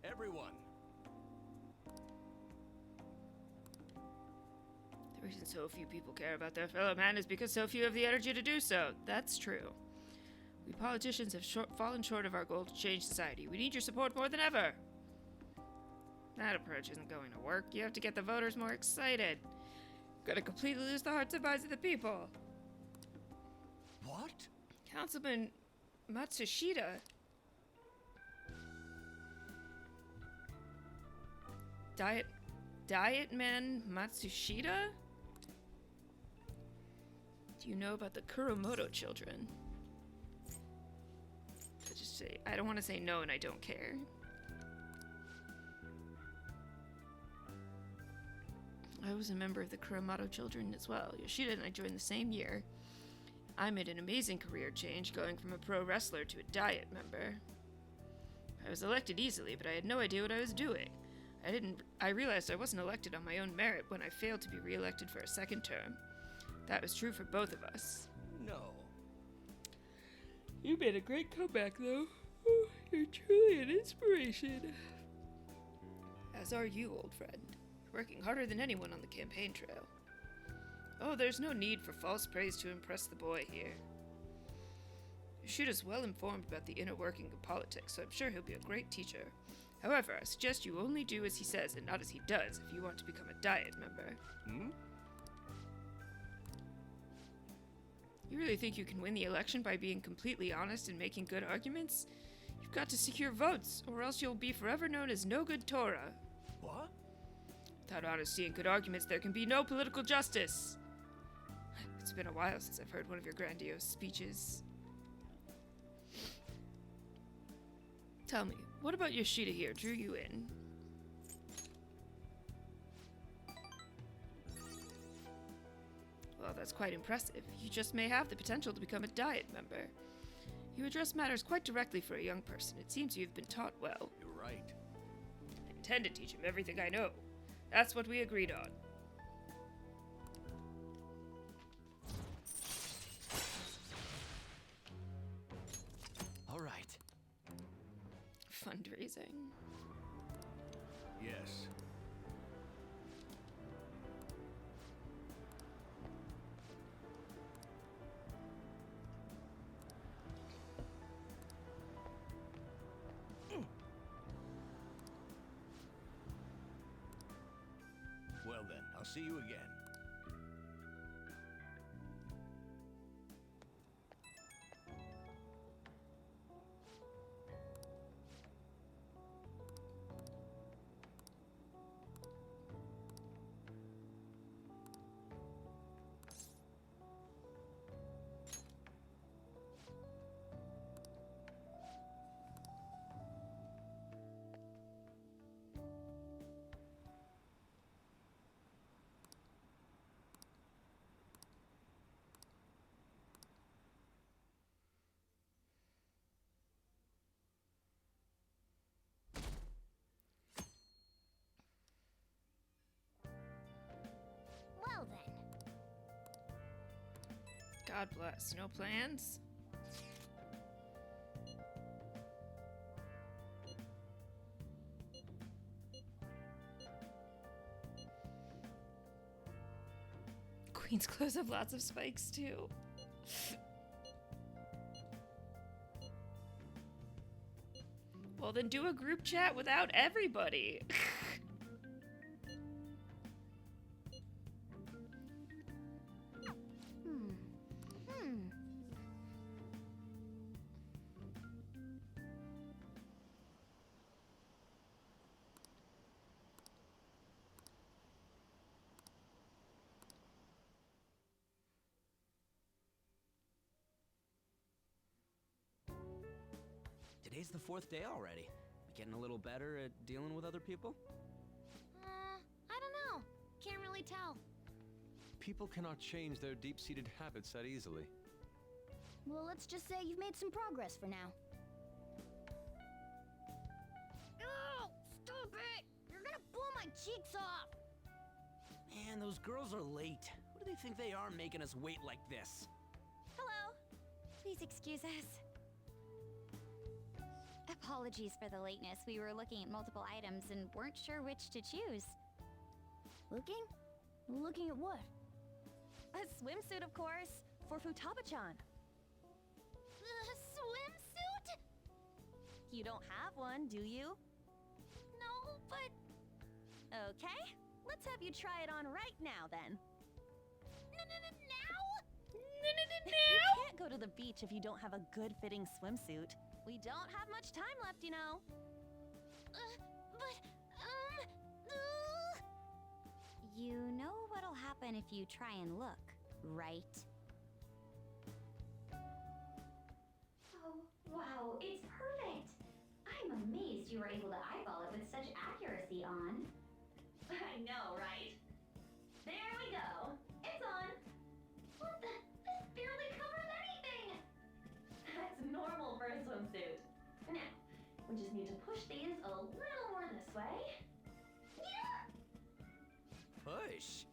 S13: Everyone.
S1: The reason so few people care about their fellow man is because so few have the energy to do so. That's true. We politicians have fallen short of our goal to change society. We need your support more than ever. That approach isn't going to work. You have to get the voters more excited. Gotta completely lose the hearts and minds of the people.
S13: What?
S1: Councilman Matsushita. Diet Man Matsushita? Do you know about the Kuromoto children? I don't want to say no and I don't care. I was a member of the Kuromoto children as well. Yoshida and I joined the same year. I made an amazing career change, going from a pro wrestler to a diet member. I was elected easily, but I had no idea what I was doing. I realized I wasn't elected on my own merit when I failed to be re-elected for a second term. That was true for both of us.
S13: No.
S1: You made a great comeback, though. You're truly an inspiration. As are you, old friend. You're working harder than anyone on the campaign trail. Oh, there's no need for false praise to impress the boy here. Yoshida's well informed about the inner working of politics, so I'm sure he'll be a great teacher. However, I suggest you only do as he says and not as he does if you want to become a diet member. You really think you can win the election by being completely honest and making good arguments? You've got to secure votes, or else you'll be forever known as no good Torah.
S13: What?
S1: Without honesty and good arguments, there can be no political justice. It's been a while since I've heard one of your grandiose speeches. Tell me, what about Yoshida here drew you in? Well, that's quite impressive. You just may have the potential to become a diet member. You address matters quite directly for a young person. It seems you've been taught well.
S13: You're right.
S1: I intend to teach him everything I know. That's what we agreed on.
S13: All right.
S1: Fundraising.
S13: Yes. I'll see you again.
S11: Well then.
S1: God bless. No plans? Queen's clothes have lots of spikes too. Well, then do a group chat without everybody.
S4: Today's the 4th day already. Getting a little better at dealing with other people?
S11: I don't know. Can't really tell.
S7: People cannot change their deep-seated habits that easily.
S2: Well, let's just say you've made some progress for now.
S11: No! Stop it! You're gonna blow my cheeks off!
S4: Man, those girls are late. Who do they think they are making us wait like this?
S9: Hello. Please excuse us. Apologies for the lateness. We were looking at multiple items and weren't sure which to choose.
S2: Looking? Looking at what?
S14: A swimsuit, of course, for Futaba-chan.
S11: The swimsuit?
S14: You don't have one, do you?
S11: No, but...
S14: Okay, let's have you try it on right now, then.
S11: Now?
S14: You can't go to the beach if you don't have a good-fitting swimsuit. We don't have much time left, you know.
S9: You know what'll happen if you try and look, right?
S16: Oh, wow, it's perfect! I'm amazed you were able to eyeball it with such accuracy on. I know, right? There we go. It's on. What the? This barely covers anything! That's normal for a swimsuit. Now, we just need to push these a little more this way. Yeah!
S4: Push?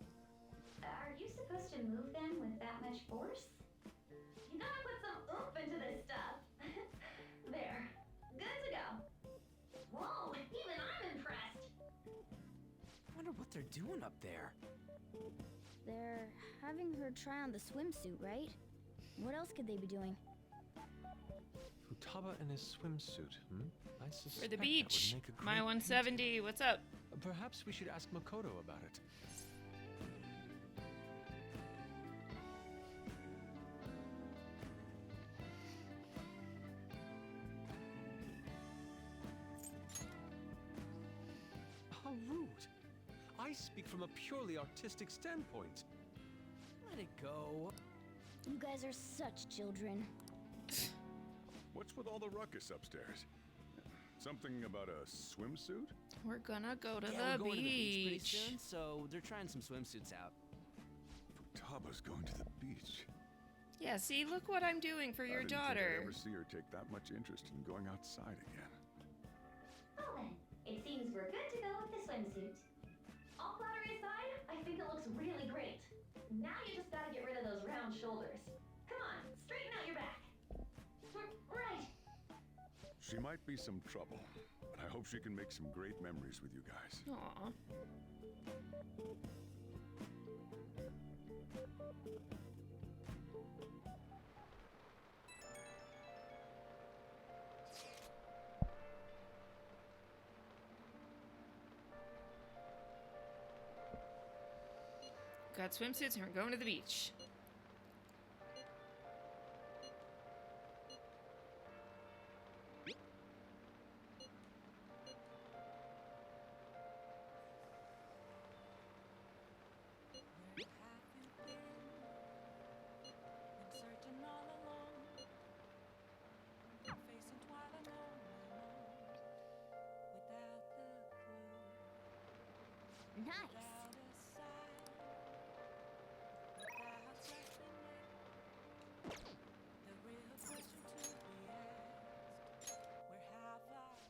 S16: Are you supposed to move them with that much force? You gotta put some oomph into this stuff. There. Good to go. Whoa, even I'm impressed.
S4: Wonder what they're doing up there.
S2: They're having her try on the swimsuit, right? What else could they be doing?
S7: Futaba in his swimsuit, I suspect
S1: For the
S7: that
S1: beach.
S7: would make a
S1: My
S7: great
S1: 170. What's up?
S7: Perhaps we should ask Makoto about it. How rude. I speak from a purely artistic standpoint.
S4: Let it go.
S2: You guys are such children.
S15: What's with all the ruckus upstairs? Something about a swimsuit?
S1: We're gonna go to
S4: Yeah,
S1: the
S4: we're going to the beach pretty
S1: beach.
S4: soon, so they're trying some swimsuits out.
S15: Futaba's going to the beach.
S1: Yeah, see, look what I'm doing for your
S15: I didn't think
S1: daughter.
S15: I'd ever see her take that much interest in going outside again.
S16: Well then, it seems we're good to go with the swimsuit. All flattery aside, I think it looks really great. Now you just gotta get rid of those round shoulders. Come on, straighten out your back. Right.
S15: She might be some trouble, but I hope she can make some great memories with you guys.
S1: Aw. got swimsuits and we're going to the beach.
S11: Nice.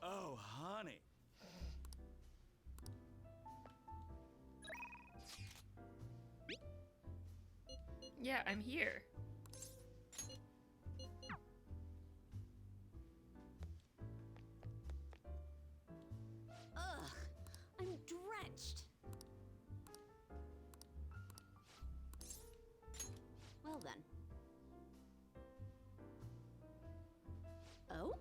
S13: Oh, honey.
S1: Yeah, I'm here.
S11: Ugh, I'm drenched. Well then. Oh?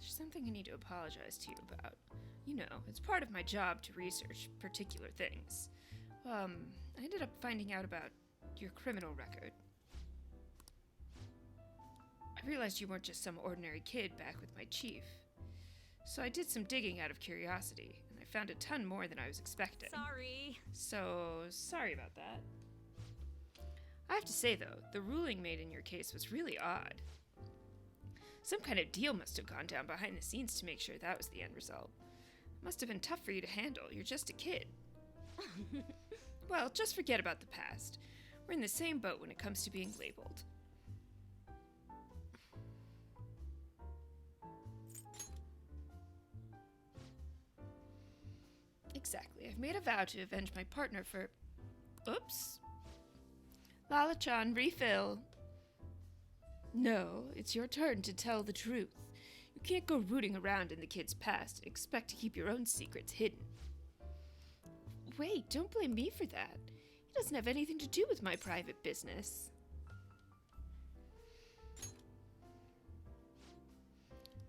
S1: There's something I need to apologize to you about. You know, it's part of my job to research particular things. I ended up finding out about your criminal record. I realized you weren't just some ordinary kid back with my chief. So I did some digging out of curiosity, and I found a ton more than I was expecting.
S11: Sorry.
S1: So, sorry about that. I have to say, though, the ruling made in your case was really odd. Some kind of deal must have gone down behind the scenes to make sure that was the end result. It must have been tough for you to handle. You're just a kid. Well, just forget about the past. We're in the same boat when it comes to being labeled. Exactly. I've made a vow to avenge my partner for... Oops. Lala-chan, refill. No, it's your turn to tell the truth. You can't go rooting around in the kid's past and expect to keep your own secrets hidden. Wait, don't blame me for that. He doesn't have anything to do with my private business.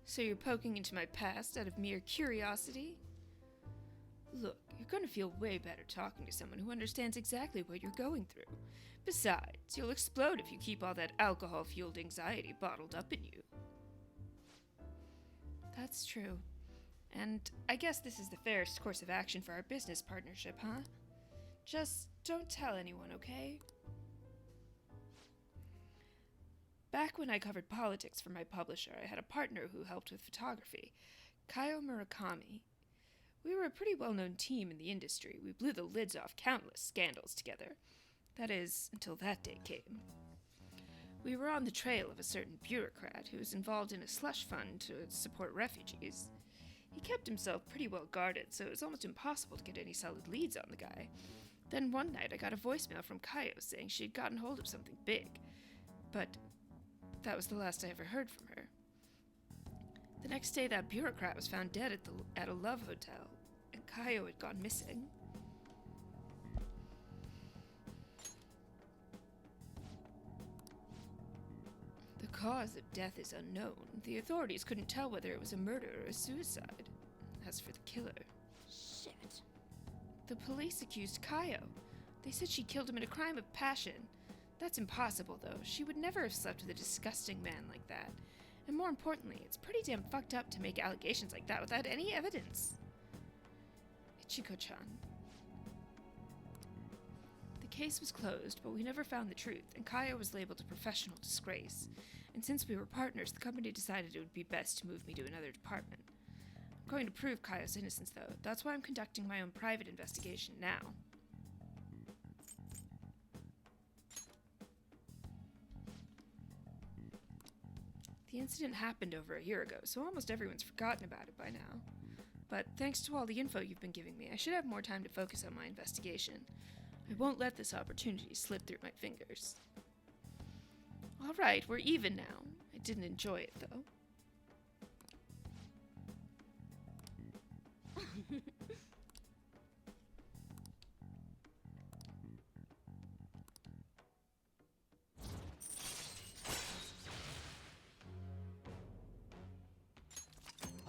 S1: So you're poking into my past out of mere curiosity? Look, you're going to feel way better talking to someone who understands exactly what you're going through. Besides, you'll explode if you keep all that alcohol-fueled anxiety bottled up in you. That's true. And I guess this is the fairest course of action for our business partnership, huh? Just don't tell anyone, okay? Back when I covered politics for my publisher, I had a partner who helped with photography, Kaio Murakami. We were a pretty well-known team in the industry. We blew the lids off countless scandals together. That is, until that day came. We were on the trail of a certain bureaucrat who was involved in a slush fund to support refugees. He kept himself pretty well guarded, so it was almost impossible to get any solid leads on the guy. Then one night I got a voicemail from Kaio saying she had gotten hold of something big. But that was the last I ever heard from her. The next day that bureaucrat was found dead at a love hotel, and Kaio had gone missing. The cause of death is unknown. The authorities couldn't tell whether it was a murder or a suicide. As for the killer...
S11: Shit.
S1: The police accused Kaio. They said she killed him in a crime of passion. That's impossible, though. She would never have slept with a disgusting man like that. And more importantly, it's pretty damn fucked up to make allegations like that without any evidence. Ichiko-chan. The case was closed, but we never found the truth, and Kaio was labeled a professional disgrace. And since we were partners, the company decided it would be best to move me to another department. I'm going to prove Kaio's innocence, though. That's why I'm conducting my own private investigation now. The incident happened over a year ago, so almost everyone's forgotten about it by now. But thanks to all the info you've been giving me, I should have more time to focus on my investigation. I won't let this opportunity slip through my fingers. All right, we're even now. I didn't enjoy it, though.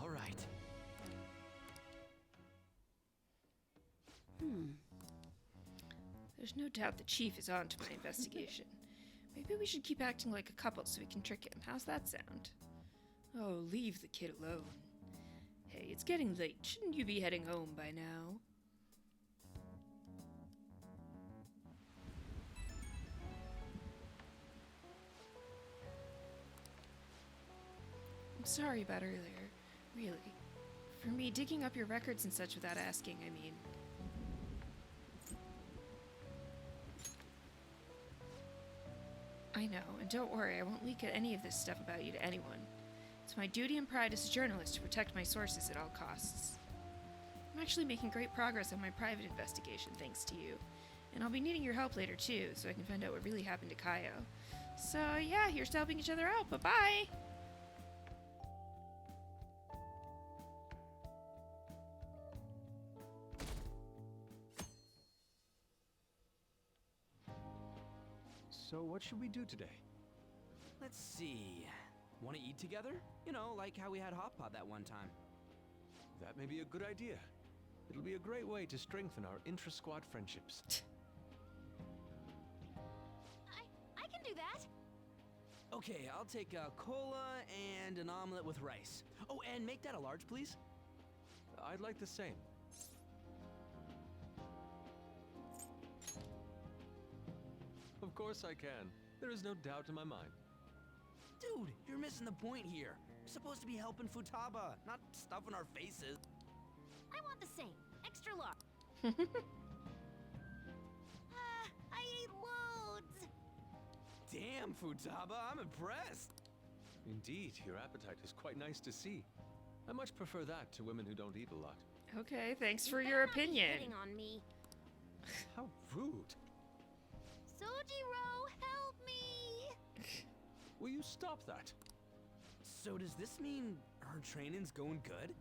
S13: All right.
S1: There's no doubt the chief is on to my investigation. Maybe we should keep acting like a couple so we can trick him. How's that sound? Oh, leave the kid alone. Hey, it's getting late. Shouldn't you be heading home by now? I'm sorry about earlier. Really. For me, digging up your records and such without asking, I mean. I know, and don't worry, I won't leak any of this stuff about you to anyone. It's my duty and pride as a journalist to protect my sources at all costs. I'm actually making great progress on my private investigation, thanks to you. And I'll be needing your help later, too, so I can find out what really happened to Kaio. So, yeah, here's to helping each other out. Bye-bye!
S7: So what should we do today?
S4: Let's see. Want to eat together? You know, like how we had hot pot that one time.
S7: That may be a good idea. It'll be a great way to strengthen our intra-squad friendships.
S11: I can do that.
S12: Okay, I'll take a cola and an omelet with rice. Oh, and make that a large, please.
S7: I'd like the same. Of course I can. There is no doubt in my mind.
S12: Dude, you're missing the point here. We're supposed to be helping Futaba, not stuffing our faces.
S11: I want the same. Extra large. I ate loads.
S12: Damn, Futaba, I'm impressed.
S7: Indeed, your appetite is quite nice to see. I much prefer that to women who don't eat a lot.
S1: Okay, thanks for your opinion.
S11: Hitting on me.
S7: How rude.
S11: Sojiro, help me!
S7: Will you stop that?
S12: So does this mean her training's going good?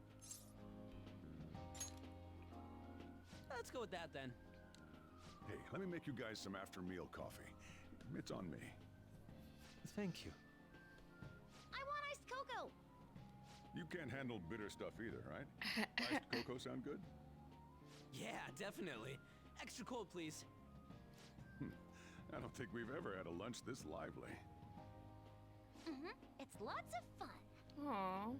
S12: Let's go with that then.
S15: Hey, let me make you guys some after-meal coffee. It's on me.
S7: Thank you.
S11: I want iced cocoa!
S15: You can't handle bitter stuff either, right? Iced cocoa sound good?
S12: Yeah, definitely. Extra cold, please.
S15: I don't think we've ever had a lunch this lively.
S11: It's lots of fun.
S1: Aww.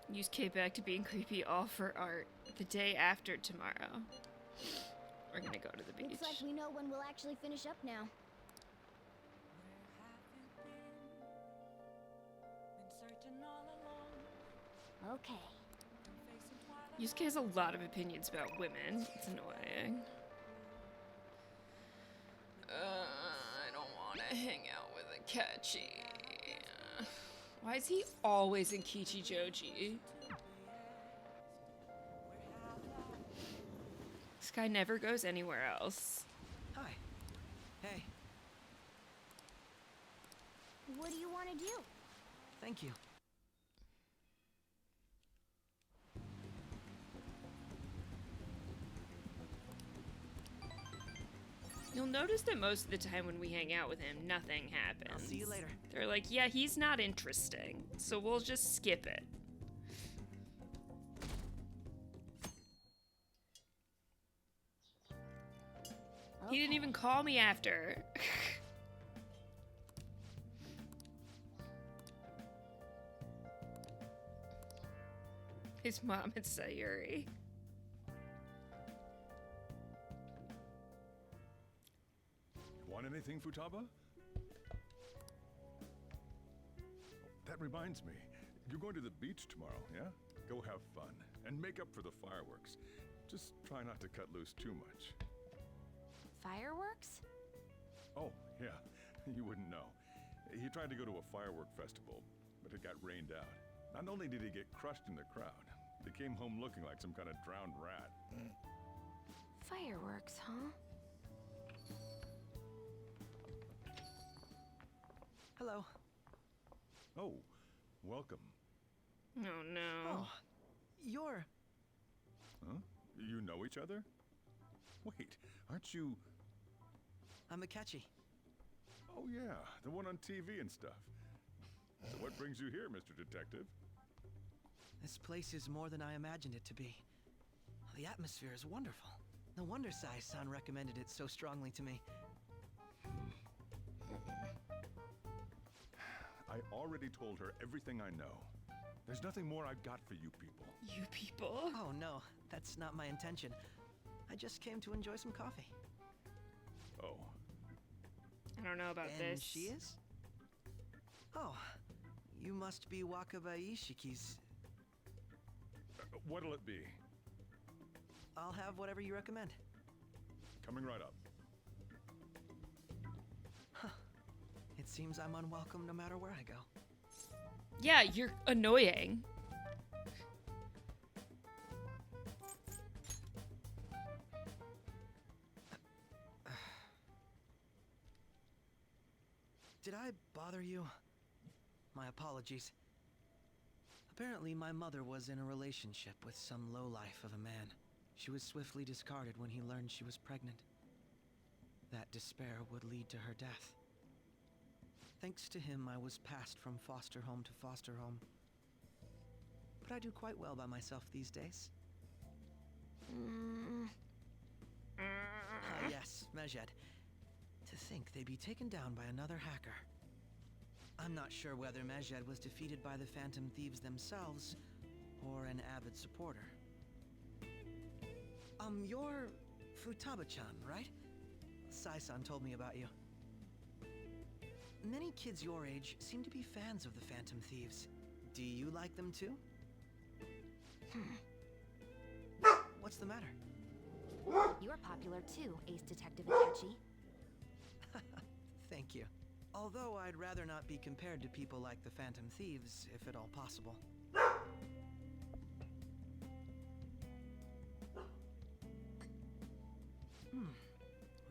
S1: Use Kate back to being creepy, all for art. The day after tomorrow. We're gonna go to the beach.
S2: Looks like we know when we'll actually finish up now. Okay.
S1: Yusuke has a lot of opinions about women. It's annoying. I don't want to hang out with a Kachi. Why is he always in Kichijoji? This guy never goes anywhere else.
S12: Hi. Hey.
S2: What do you want to do?
S12: Thank you.
S1: You'll notice that most of the time when we hang out with him, nothing happens.
S12: I'll see you later.
S1: They're like, yeah, he's not interesting, so we'll just skip it. He didn't even call me after. His mom is Sayuri.
S15: Want anything, Futaba? That reminds me. You're going to the beach tomorrow, yeah? Go have fun. And make up for the fireworks. Just try not to cut loose too much.
S10: Fireworks?
S15: Oh, yeah. You wouldn't know. He tried to go to a firework festival, but it got rained out. Not only did he get crushed in the crowd, he came home looking like some kind of drowned rat.
S10: Fireworks, huh?
S12: Hello.
S15: Oh, welcome.
S1: Oh no.
S12: Oh, you're...
S15: Huh? You know each other? Wait, aren't you...
S12: I'm Akechi.
S15: Oh yeah, the one on TV and stuff. So what brings you here, Mr. Detective?
S12: This place is more than I imagined it to be. The atmosphere is wonderful. No wonder Sai-san recommended it so strongly to me.
S15: I already told her everything I know. There's nothing more I've got for you people.
S1: You people?
S12: Oh no, that's not my intention. I just came to enjoy some coffee.
S15: Oh.
S1: I don't know about
S12: And
S1: this.
S12: she is? Oh, you must be Wakaba Ishiki's...
S15: What'll it be?
S12: I'll have whatever you recommend.
S15: Coming right up.
S12: Huh. It seems I'm unwelcome no matter where I go.
S1: Yeah, you're annoying.
S12: Did I bother you? My apologies. Apparently, my mother was in a relationship with some lowlife of a man. She was swiftly discarded when he learned she was pregnant. That despair would lead to her death. Thanks to him, I was passed from foster home to foster home. But I do quite well by myself these days. Ah, yes, Mejed. To think they'd be taken down by another hacker. I'm not sure whether Mejed was defeated by the Phantom Thieves themselves, or an avid supporter. You're Futaba-chan, right? Sai-san told me about you. Many kids your age seem to be fans of the Phantom Thieves. Do you like them too? What's the matter?
S2: You're popular too, Ace Detective Akechi.
S12: Thank you. Although I'd rather not be compared to people like the Phantom Thieves, if at all possible.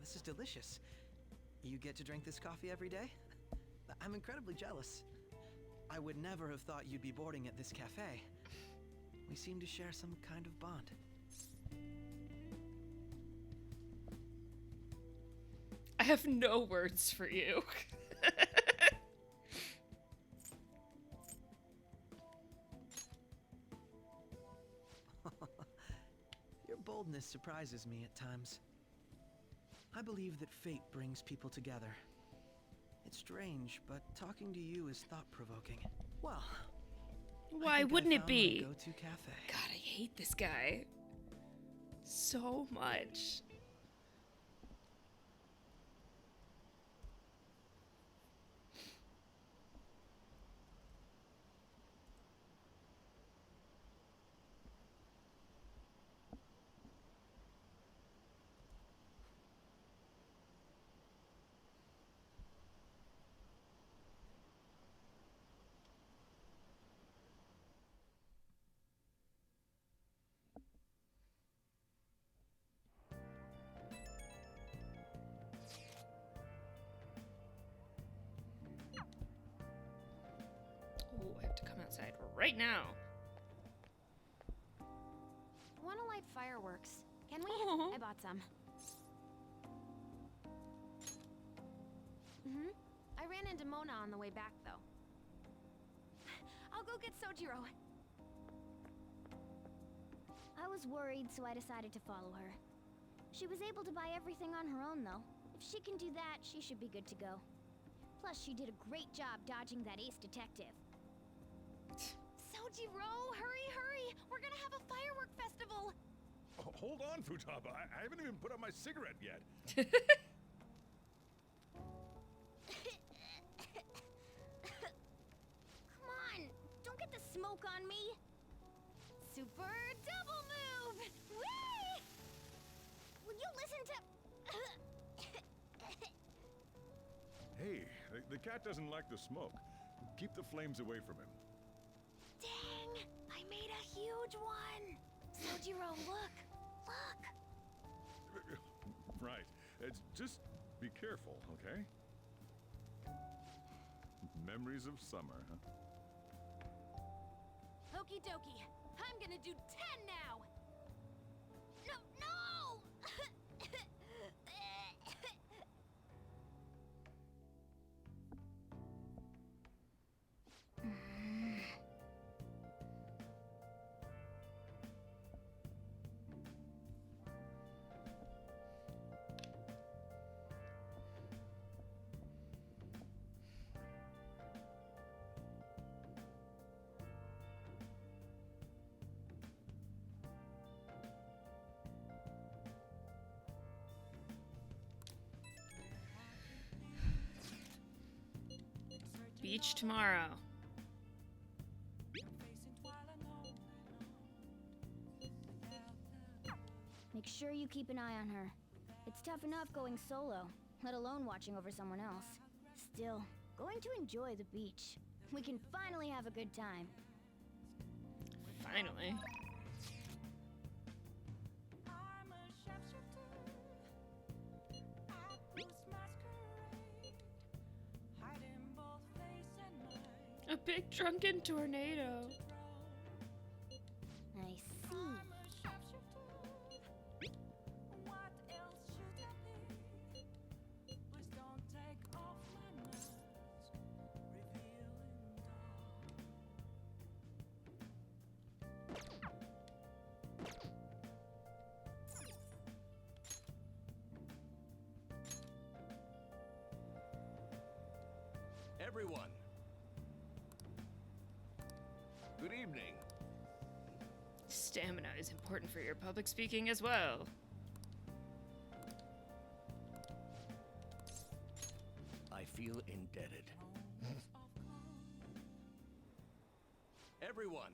S12: This is delicious. You get to drink this coffee every day? I'm incredibly jealous. I would never have thought you'd be boarding at this cafe. We seem to share some kind of bond.
S1: I have no words for you.
S12: Your boldness surprises me at times. I believe that fate brings people together. It's strange, but talking to you is thought-provoking. Well,
S1: why wouldn't it be?
S12: Go-to cafe.
S1: God, I hate this guy so much. Oh, I have to come outside right now.
S2: Wanna light fireworks? Can we? I bought some. I ran into Mona on the way back, though. I'll go get Sojiro.
S16: I was worried, so I decided to follow her. She was able to buy everything on her own, though. If she can do that, she should be good to go. Plus, she did a great job dodging that ace detective.
S2: Sojiro, hurry, hurry! We're gonna have a firework festival!
S15: Oh, hold on, Futaba. I haven't even put out my cigarette yet.
S2: Come on! Don't get the smoke on me! Super double move! Whee! Will you listen to...
S15: Hey, the cat doesn't like the smoke. Keep the flames away from him.
S2: Dang! I made a huge one! Sojiro, look! Look!
S15: Right. Just be careful, okay? Memories of summer, huh?
S11: Okie dokie. I'm gonna do 10 now. No!
S1: Beach tomorrow.
S2: Make sure you keep an eye on her. It's tough enough going solo, let alone watching over someone else. Still, going to enjoy the beach. We can finally have a good time.
S1: Finally. A big drunken tornado.
S2: I see.
S7: Everyone. Good evening.
S1: Stamina is important for your public speaking as well.
S17: I feel indebted.
S7: Everyone.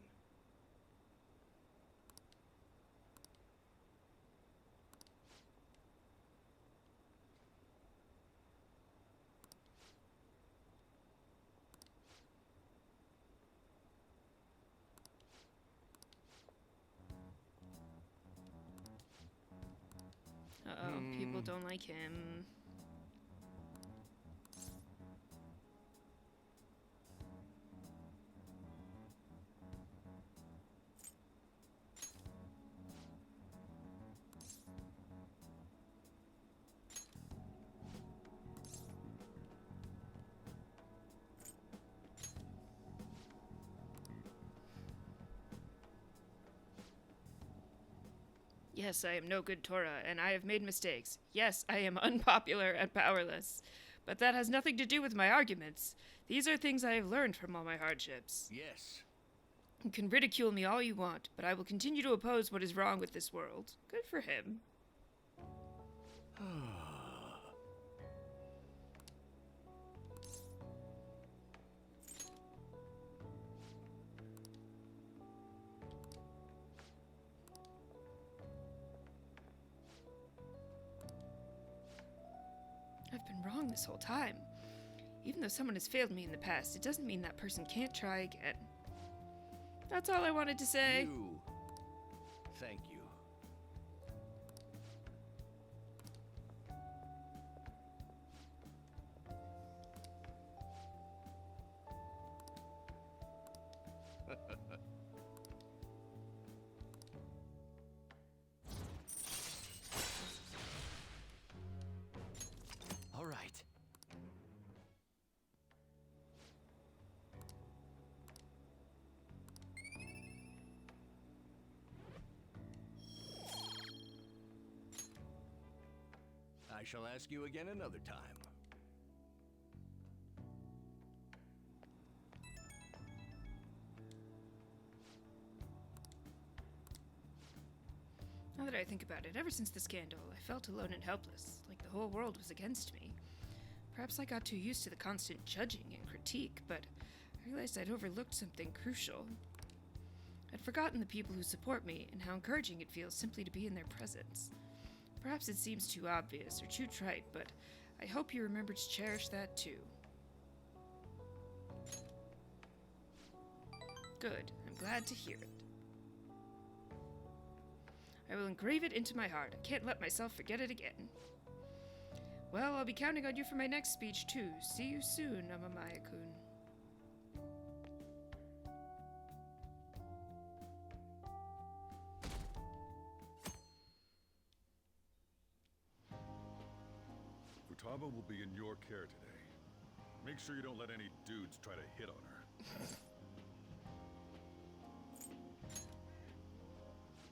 S1: Uh-oh, people don't like him. Yes, I am no good Torah, and I have made mistakes. Yes, I am unpopular and powerless. But that has nothing to do with my arguments. These are things I have learned from all my hardships.
S17: Yes.
S1: You can ridicule me all you want, but I will continue to oppose what is wrong with this world. Good for him. I've been wrong this whole time. Even though someone has failed me in the past, it doesn't mean that person can't try again. That's all I wanted to say.
S17: Thank you.
S12: All right.
S17: I shall ask you again another time.
S1: Now that I think about it, ever since the scandal, I felt alone and helpless, like the whole world was against me. Perhaps I got too used to the constant judging and critique, but I realized I'd overlooked something crucial. I'd forgotten the people who support me and how encouraging it feels simply to be in their presence. Perhaps it seems too obvious or too trite, but I hope you remember to cherish that too. Good. I'm glad to hear it. I will engrave it into my heart. I can't let myself forget it again. Well, I'll be counting on you for my next speech, too. See you soon, Amamaya-kun.
S15: Futaba will be in your care today. Make sure you don't let any dudes try to hit on her.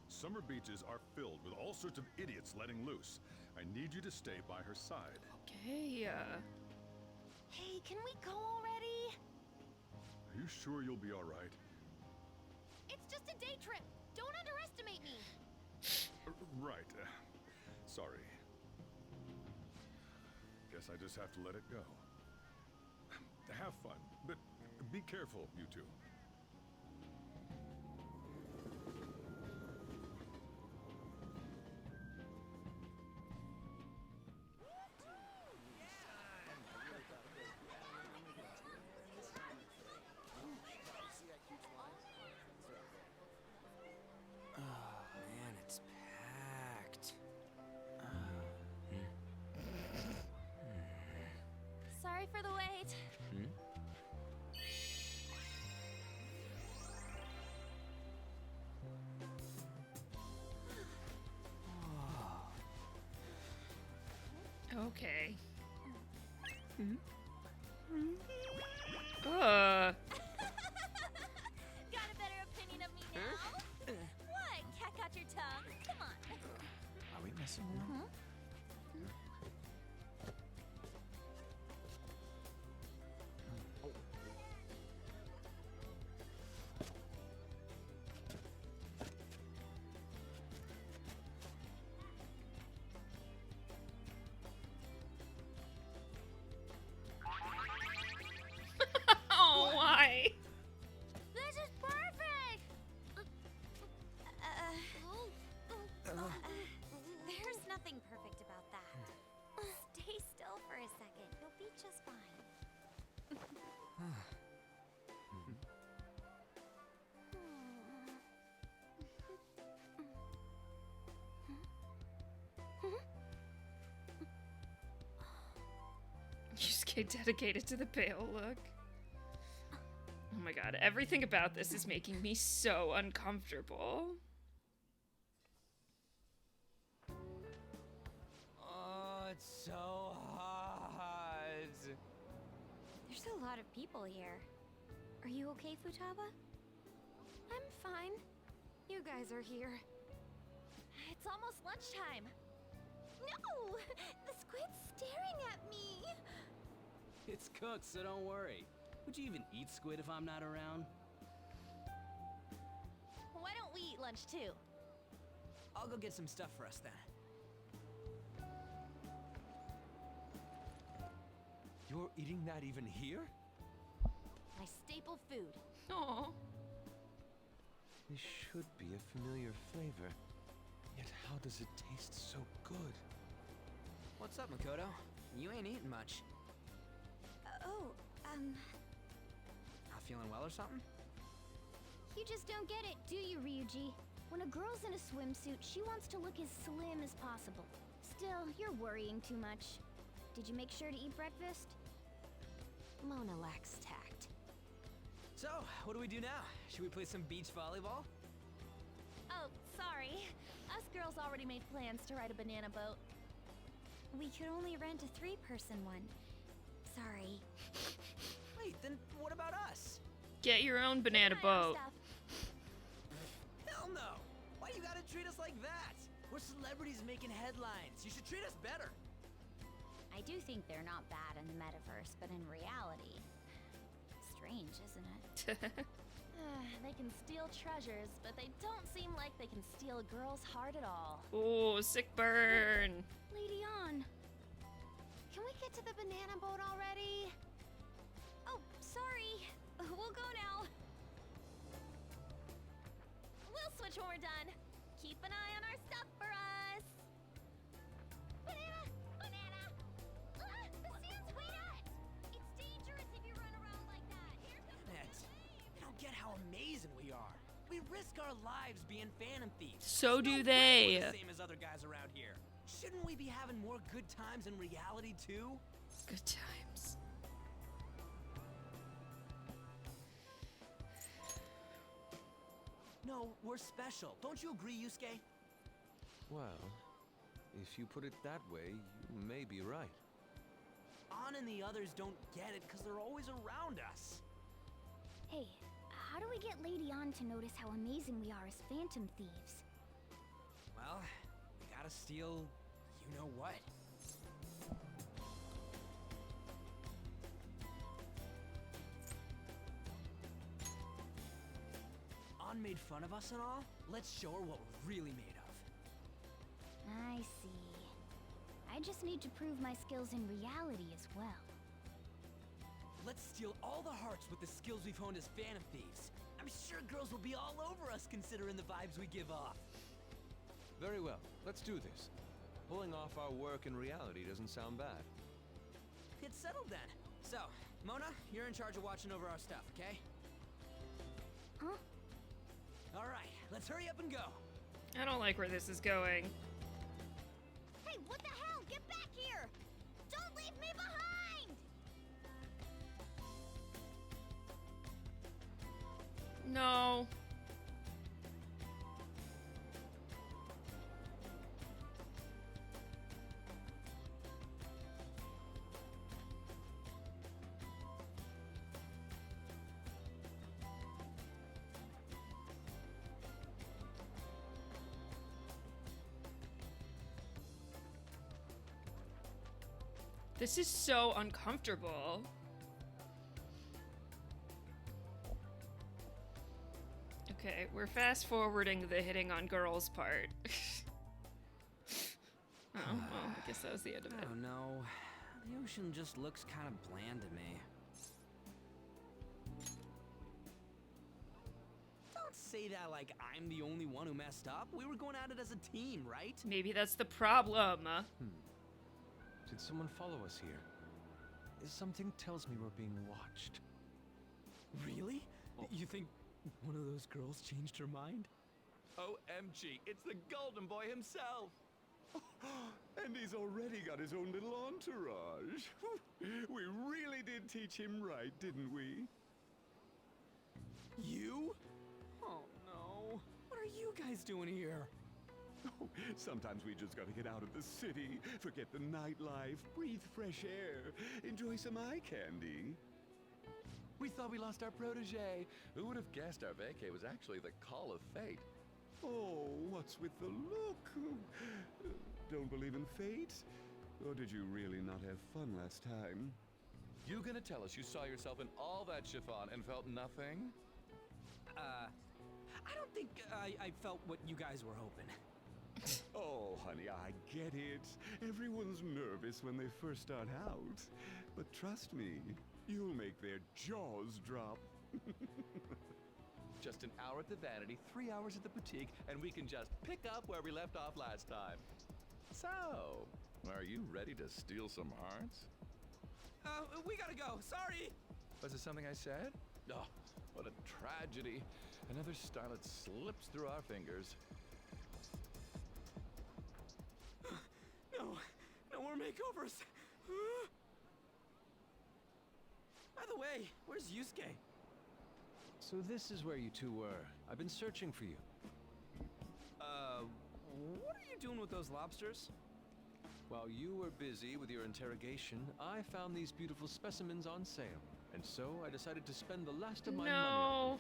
S15: Summer beaches are filled with all sorts of idiots letting loose. I need you to stay by her side.
S1: Okay,
S14: Hey, can we go already?
S15: Are you sure you'll be all right?
S14: It's just a day trip. Don't underestimate me.
S15: Right. Sorry. Guess I just have to let it go. Have fun, but be careful, you two.
S12: Man, it's packed.
S14: Sorry for the wait.
S1: okay.
S14: Got a better opinion of me now? What? Cat got your tongue? Come on.
S12: Are we messing around?
S1: Oh, why?
S14: This is perfect!
S9: There's nothing perfect about that. Stay still for a second. You'll be just fine.
S1: Yusuke dedicated to the pale look. Oh my god, everything about this is making me so uncomfortable.
S12: Oh, it's so hot.
S9: There's a lot of people here. Are you okay, Futaba?
S14: I'm fine.
S9: You guys are here.
S14: It's almost lunchtime. No! The squid's staring at me!
S4: It's cooked, so don't worry. Would you even eat squid if I'm not around?
S14: Why don't we eat lunch too?
S12: I'll go get some stuff for us then.
S7: You're eating that even here?
S14: My staple food.
S1: Aww.
S7: This should be a familiar flavor. Yet how does it taste so good?
S12: What's up, Makoto? You ain't eating much. Not feeling well or something?
S2: You just don't get it, do you, Ryuji? When a girl's in a swimsuit, she wants to look as slim as possible. Still, you're worrying too much. Did you make sure to eat breakfast?
S14: Mona lacks tact.
S12: So, what do we do now? Should we play some beach volleyball?
S14: Oh, sorry. Us girls already made plans to ride a banana boat.
S9: We could only rent a 3-person one. Sorry.
S12: Wait, then what about us?
S1: Get your own banana boat.
S12: Hell no! Why you gotta treat us like that? We're celebrities making headlines. You should treat us better.
S2: I do think they're not bad in the metaverse, but in reality, strange, isn't it?
S14: They can steal treasures, but they don't seem like they can steal a girl's heart at all.
S1: Oh, sick burn.
S14: Lady On, can we get to the banana boat already? Oh, sorry. We'll go now. We'll switch when we're done. Keep an eye on our stuff for us. Banana! Banana! The sand's wet! It's dangerous if you run around like that. Here comes
S12: Man, they don't get how amazing we are. We risk our lives being phantom thieves.
S1: So do
S12: There's no way
S1: they.
S12: we're the same as other guys around here. Shouldn't we be having more good times in reality too?
S1: Good times.
S12: No, we're special. Don't you agree, Yusuke?
S7: Well, if you put it that way, you may be right.
S12: On and the others don't get it because they're always around us.
S2: Hey, how do we get Lady On to notice how amazing we are as phantom thieves?
S12: Well, we gotta steal you know what. On made fun of us and all? Let's show her what we're really made of.
S2: I see. I just need to prove my skills in reality as well.
S12: Let's steal all the hearts with the skills we've honed as phantom thieves. I'm sure girls will be all over us considering the vibes we give off.
S7: Very well, let's do this. Pulling off our work in reality doesn't sound bad.
S12: It's settled then. So, Mona, you're in charge of watching over our stuff, okay?
S2: Huh?
S12: All right, let's hurry up and go.
S1: I don't like where this is going.
S11: Hey, what the hell? Get back here! Don't leave me behind!
S1: No. This is so uncomfortable. Okay, we're fast forwarding the hitting on girls part. Oh, well, I guess that was the end of it.
S12: I don't know. The ocean just looks kind of bland to me. Don't say that like I'm the only one who messed up. We were going at it as a team, right?
S1: Maybe that's the problem.
S7: Did someone follow us here? Something tells me we're being watched.
S12: Really? You think one of those girls changed her mind?
S15: OMG, it's the Golden Boy himself! And he's already got his own little entourage. We really did teach him right, didn't we?
S12: You? Oh no. What are you guys doing here?
S15: Oh, sometimes we just gotta get out of the city, forget the nightlife, breathe fresh air, enjoy some eye candy.
S18: We thought we lost our protege. Who would have guessed our vacay was actually the call of fate?
S15: Oh, what's with the look? Don't believe in fate? Or did you really not have fun last time?
S18: You gonna tell us you saw yourself in all that chiffon and felt nothing?
S12: I don't think I felt what you guys were hoping.
S15: Oh, honey, I get it. Everyone's nervous when they first start out. But trust me, you'll make their jaws drop.
S18: Just an hour at the Vanity, 3 hours at the boutique, and we can just pick up where we left off last time. So, are you ready to steal some hearts?
S12: We gotta go. Sorry.
S18: Was it something I said? Oh, what a tragedy. Another starlet slips through our fingers.
S12: No more makeovers. By the way, where's Yusuke?
S7: So this is where you two were. I've been searching for you.
S12: What are you doing with those lobsters?
S7: While you were busy with your interrogation, I found these beautiful specimens on sale. And so I decided to spend the last of my money on them.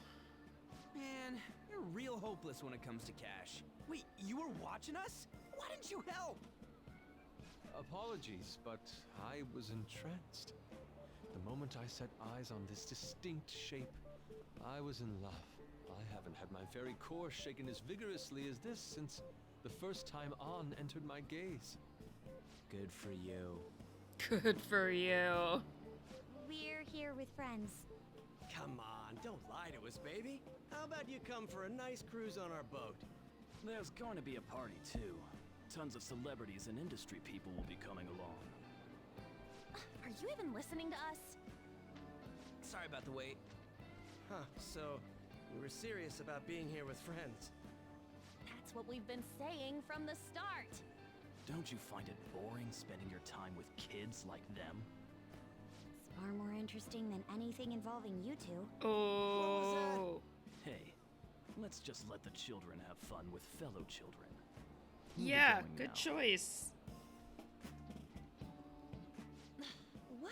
S12: Man, you're real hopeless when it comes to cash. Wait, you were watching us? Why didn't you help?
S7: Apologies, but I was entranced. The moment I set eyes on this distinct shape, I was in love. I haven't had my very core shaken as vigorously as this since the first time On entered my gaze.
S12: Good for you.
S1: Good for you.
S9: We're here with friends.
S8: Come on, don't lie to us, baby. How about you come for a nice cruise on our boat?
S19: There's going to be a party, too. Tons of celebrities and industry people will be coming along.
S11: Are you even listening to us?
S12: Sorry about the wait.
S8: Huh, so you were serious about being here with friends.
S11: That's what we've been saying from the start.
S19: Don't you find it boring spending your time with kids like them?
S9: It's far more interesting than anything involving you two.
S1: Oh.
S19: Hey, let's just let the children have fun with fellow children.
S1: Yeah, good choice.
S11: What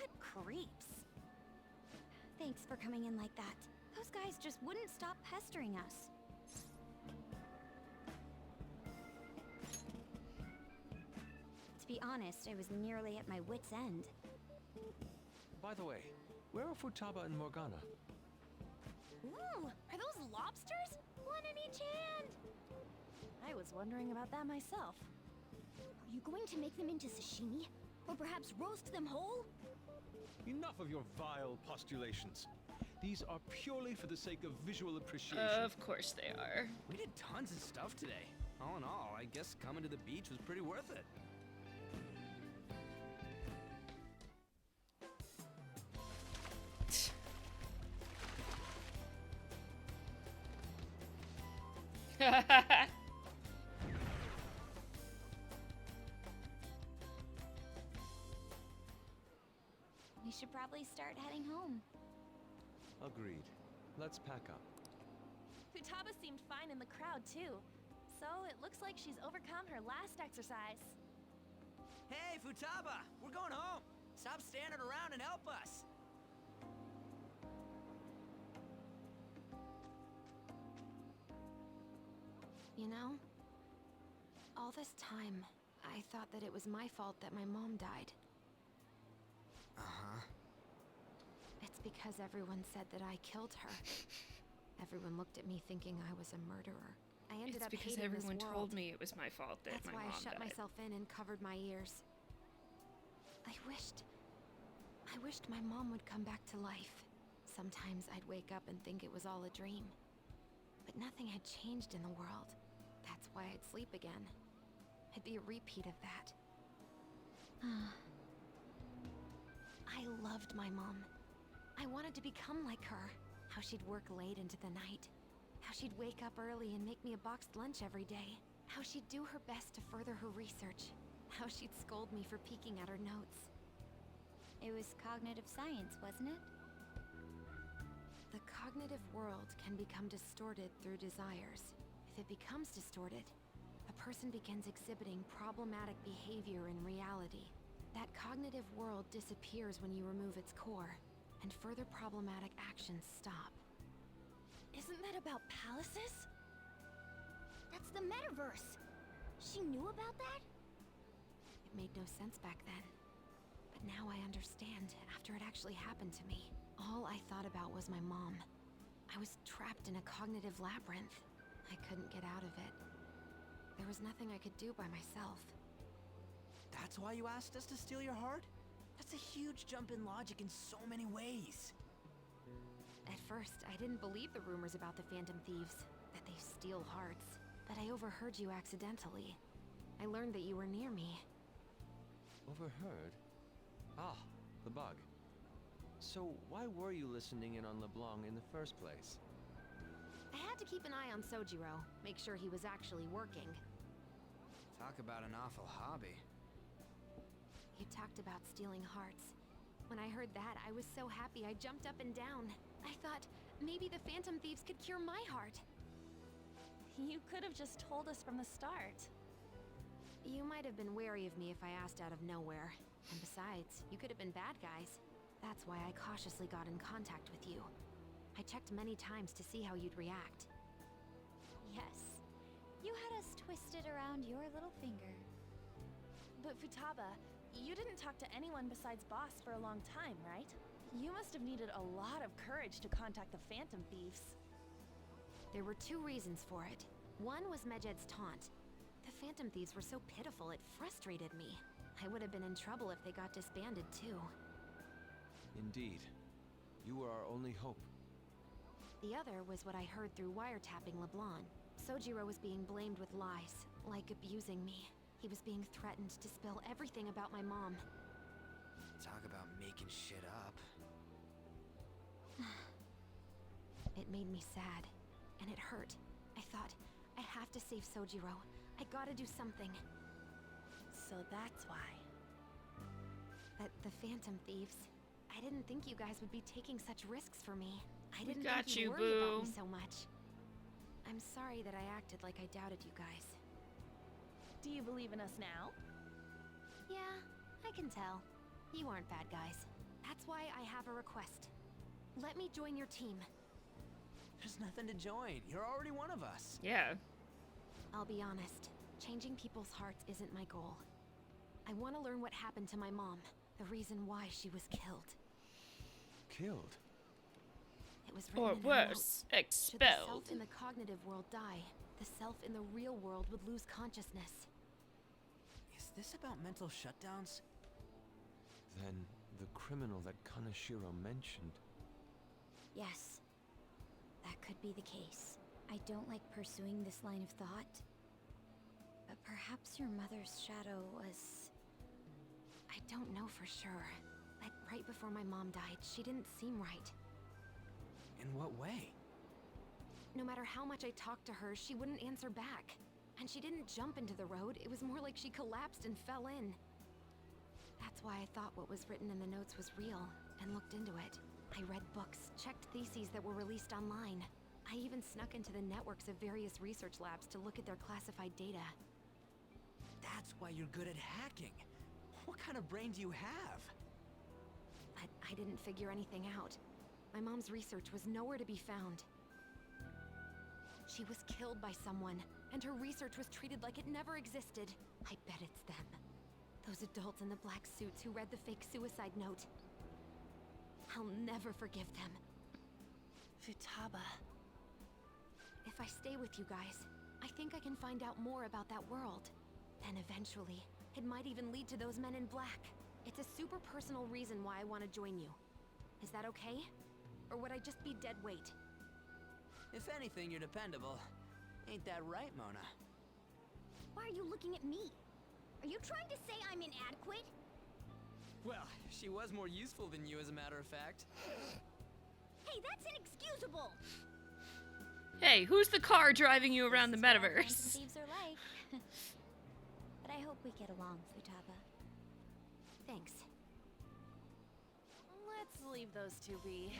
S9: Thanks for coming in like that. Those guys just wouldn't stop pestering us. To be honest, I was nearly at my wit's end.
S7: By the way, where are Futaba and Morgana?
S11: Ooh, are those lobsters? One in each hand! I was wondering about that myself.
S2: Are you going to make them into sashimi? Or perhaps roast them whole?
S7: Enough of your vile postulations. These are purely for the sake of visual appreciation.
S1: Of course they are.
S12: We did tons of stuff today. All in all, I guess coming to the beach was pretty worth it.
S9: We should probably start heading home.
S7: Agreed. Let's pack up.
S11: Futaba seemed fine in the crowd, too. So it looks like she's overcome her last exercise.
S12: Hey, Futaba! We're going home! Stop standing around and help us!
S10: You know, all this time, I thought that it was my fault that my mom died.
S12: Uh-huh.
S10: It's because everyone said that I killed her. Everyone looked at me thinking I was a murderer. I ended
S1: It's
S10: up
S1: because
S10: hating
S1: everyone
S10: this
S1: told
S10: world.
S1: me it was my fault that
S10: That's
S1: my
S10: why
S1: mom
S10: I shut
S1: died.
S10: myself in and covered my ears. I wished my mom would come back to life. Sometimes I'd wake up and think it was all a dream. But nothing had changed in the world. That's why I'd sleep again. I'd be a repeat of that. I loved my mom. I wanted to become like her. How she'd work late into the night. How she'd wake up early and make me a boxed lunch every day. How she'd do her best to further her research. How she'd scold me for peeking at her notes.
S9: It was cognitive science, wasn't it?
S10: The cognitive world can become distorted through desires. If it becomes distorted, a person begins exhibiting problematic behavior in reality. That cognitive world disappears when you remove its core, and further problematic actions stop.
S11: Isn't that about palaces?
S2: That's the metaverse. She knew about that?
S10: It made no sense back then. But now I understand, after it actually happened to me. All I thought about was my mom. I was trapped in a cognitive labyrinth. I couldn't get out of it. There was nothing I could do by myself.
S12: That's why you asked us to steal your heart? That's a huge jump in logic in so many ways.
S10: At first, I didn't believe the rumors about the Phantom Thieves, that they steal hearts. But I overheard you accidentally. I learned that you were near me.
S7: Overheard? Ah, the bug. So why were you listening in on LeBlanc in the first place?
S10: I had to keep an eye on Sojiro, make sure he was actually working.
S12: Talk about an awful hobby.
S10: You talked about stealing hearts. When I heard that, I was so happy I jumped up and down. I thought, maybe the Phantom Thieves could cure my heart.
S11: You could have just told us from the start.
S10: You might have been wary of me if I asked out of nowhere. And besides, you could have been bad guys. That's why I cautiously got in contact with you. I checked many times to see how you'd react.
S9: Yes. You had us twisted around your little finger.
S11: But Futaba, you didn't talk to anyone besides Boss for a long time, right? You must have needed a lot of courage to contact the Phantom Thieves.
S10: There were two reasons for it. One was Medjed's taunt. The Phantom Thieves were so pitiful it frustrated me. I would have been in trouble if they got disbanded too.
S7: Indeed. You were our only hope.
S10: The other was what I heard through wiretapping LeBlanc. Sojiro was being blamed with lies, like abusing me. He was being threatened to spill everything about my mom.
S12: Talk about making shit up.
S10: It made me sad, and it hurt. I thought, I have to save Sojiro. I gotta do something.
S11: So that's why.
S10: The Phantom Thieves. I didn't think you guys would be taking such risks for me. I
S1: We
S10: didn't
S1: got
S10: think you'd
S1: you,
S10: worry about
S1: boo.
S10: me so much. I'm sorry that I acted like I doubted you guys.
S11: Do you believe in us now?
S10: Yeah, I can tell. You aren't bad guys. That's why I have a request. Let me join your team.
S12: There's nothing to join. You're already one of us.
S1: Yeah.
S10: I'll be honest. Changing people's hearts isn't my goal. I want to learn what happened to my mom. The reason why she was killed.
S7: Killed?
S10: It was
S1: Or
S10: written in her
S1: worse,
S10: notes. Should the self
S1: expelled.
S10: in the cognitive world die, the self in the real world would lose consciousness.
S12: Is this about mental shutdowns?
S7: Then the criminal that Kaneshiro mentioned.
S9: Yes, that could be the case. I don't like pursuing this line of thought, but perhaps your mother's shadow was...
S10: I don't know for sure. Like right before my mom died, she didn't seem right.
S12: In what way?
S10: No matter how much I talked to her, she wouldn't answer back. And she didn't jump into the road, it was more like she collapsed and fell in. That's why I thought what was written in the notes was real, and looked into it. I read books, checked theses that were released online. I even snuck into the networks of various research labs to look at their classified data.
S12: That's why you're good at hacking. What kind of brain do you have?
S10: But I didn't figure anything out. My mom's research was nowhere to be found. She was killed by someone, and her research was treated like it never existed. I bet it's them. Those adults in the black suits who read the fake suicide note. I'll never forgive them.
S11: Futaba.
S10: If I stay with you guys, I think I can find out more about that world. Then eventually, it might even lead to those men in black. It's a super personal reason why I want to join you. Is that okay? Or would I just be dead weight?
S12: If anything, you're dependable. Ain't that right, Mona?
S2: Why are you looking at me? Are you trying to say I'm inadequate?
S12: Well, she was more useful than you, as a matter of fact.
S2: Hey, that's inexcusable!
S1: Hey, who's the car driving you around the
S9: Phantom
S1: metaverse?
S9: thieves are like. But I hope we get along, Futaba.
S10: Thanks.
S11: Let's leave those two be.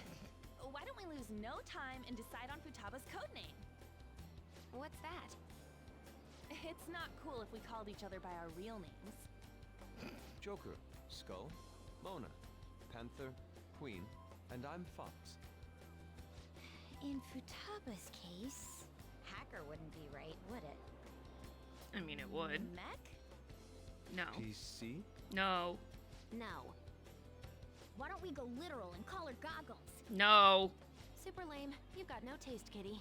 S11: Why don't we lose no time and decide on Futaba's codename?
S10: What's that?
S11: It's not cool if we called each other by our real names.
S7: Joker, Skull, Mona, Panther, Queen, and I'm Fox.
S9: In Futaba's case, hacker wouldn't be right, would it?
S1: I mean, it would.
S11: Mech?
S1: No.
S7: PC?
S1: No.
S2: No. Why don't we go literal and call her Goggles?
S1: No.
S10: Super lame. You've got no taste, kitty.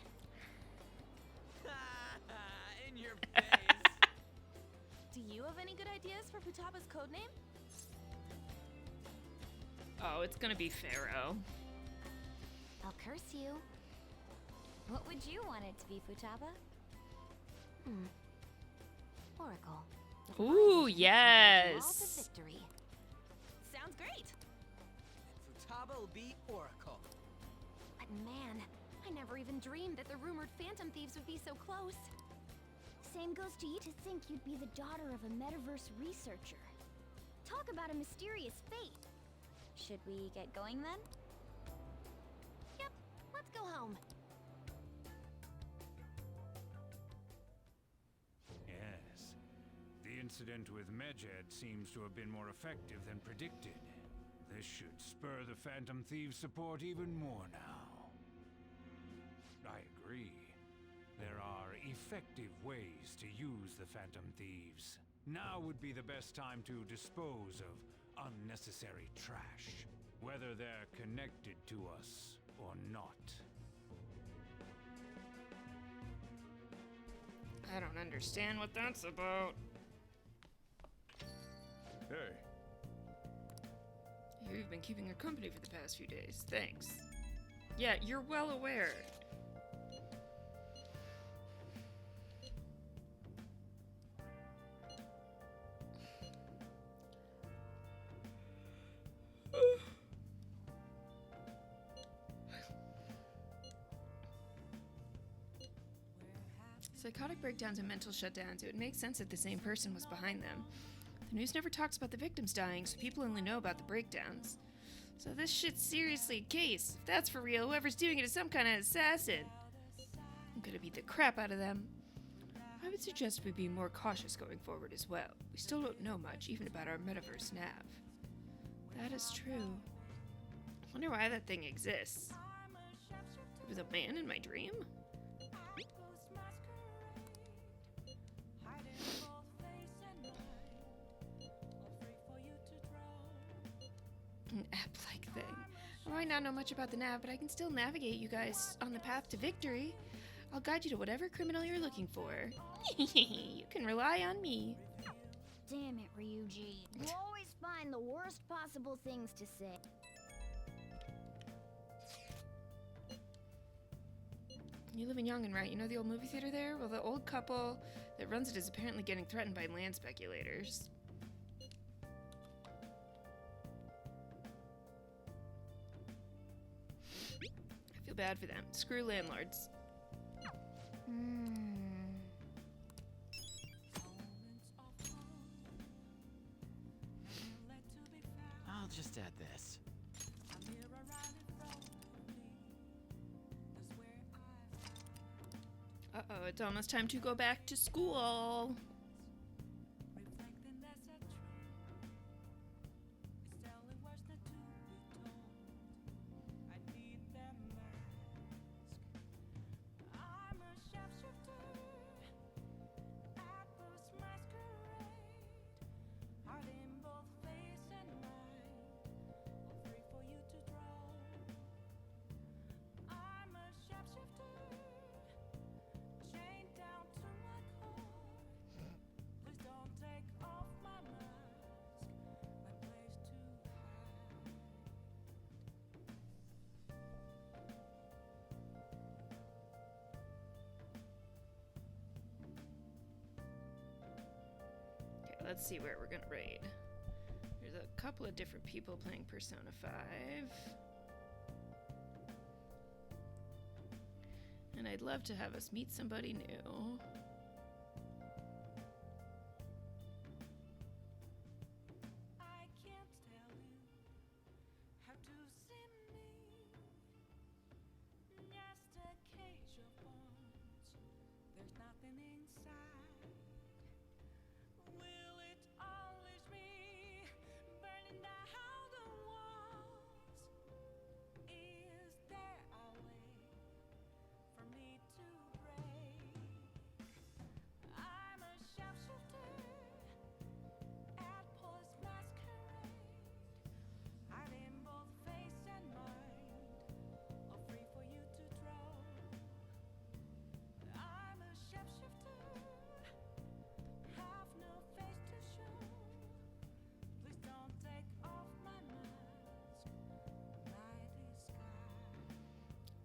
S12: In your face.
S11: Do you have any good ideas for Futaba's codename?
S1: Oh, it's gonna be Pharaoh.
S9: I'll curse you. What would you want it to be, Futaba? Oracle.
S1: Ooh,
S10: Vault of
S1: yes.
S10: victory.
S11: Sounds great.
S12: Futaba will be Oracle.
S10: But man, I never even dreamed that the rumored Phantom Thieves would be so close.
S2: Same goes to you to think you'd be the daughter of a metaverse researcher. Talk about a mysterious fate.
S9: Should we get going then?
S10: Yep, let's go home.
S20: Yes. The incident with Medjed seems to have been more effective than predicted. This should spur the Phantom Thieves' support even more now. I agree. There are effective ways to use the Phantom Thieves. Now would be the best time to dispose of unnecessary trash, whether they're connected to us or not.
S1: I don't understand what that's about.
S15: Hey,
S1: You've been keeping her company for the past few days. Thanks. Yeah, you're well aware. Psychotic breakdowns and mental shutdowns, it would make sense if the same person was behind them. The news never talks about the victims dying, so people only know about the breakdowns. So this shit's seriously a case. If that's for real, whoever's doing it is some kind of assassin. I'm gonna beat the crap out of them. I would suggest we be more cautious going forward as well. We still don't know much, even about our metaverse nav. That is true. Wonder why that thing exists. It was a man in my dream? An app-like thing. I might not know much about the nav, but I can still navigate you guys on the path to victory. I'll guide you to whatever criminal you're looking for. You can rely on me.
S2: Damn it, Ryuji. You always find the worst possible things to say.
S1: You live in Yongan, right? You know the old movie theater there? Well, the old couple that runs it is apparently getting threatened by land speculators. I feel bad for them. Screw landlords.
S12: I'll just add this.
S1: Uh-oh, it's almost time to go back to school. Let's see where we're gonna raid. There's a couple of different people playing Persona 5. And I'd love to have us meet somebody new.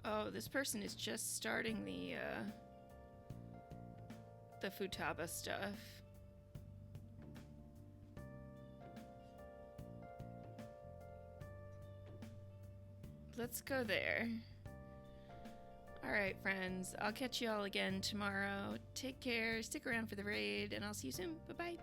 S1: Oh, this person is just starting the Futaba stuff. Let's go there. Alright, friends. I'll catch you all again tomorrow. Take care, stick around for the raid, and I'll see you soon. Bye-bye.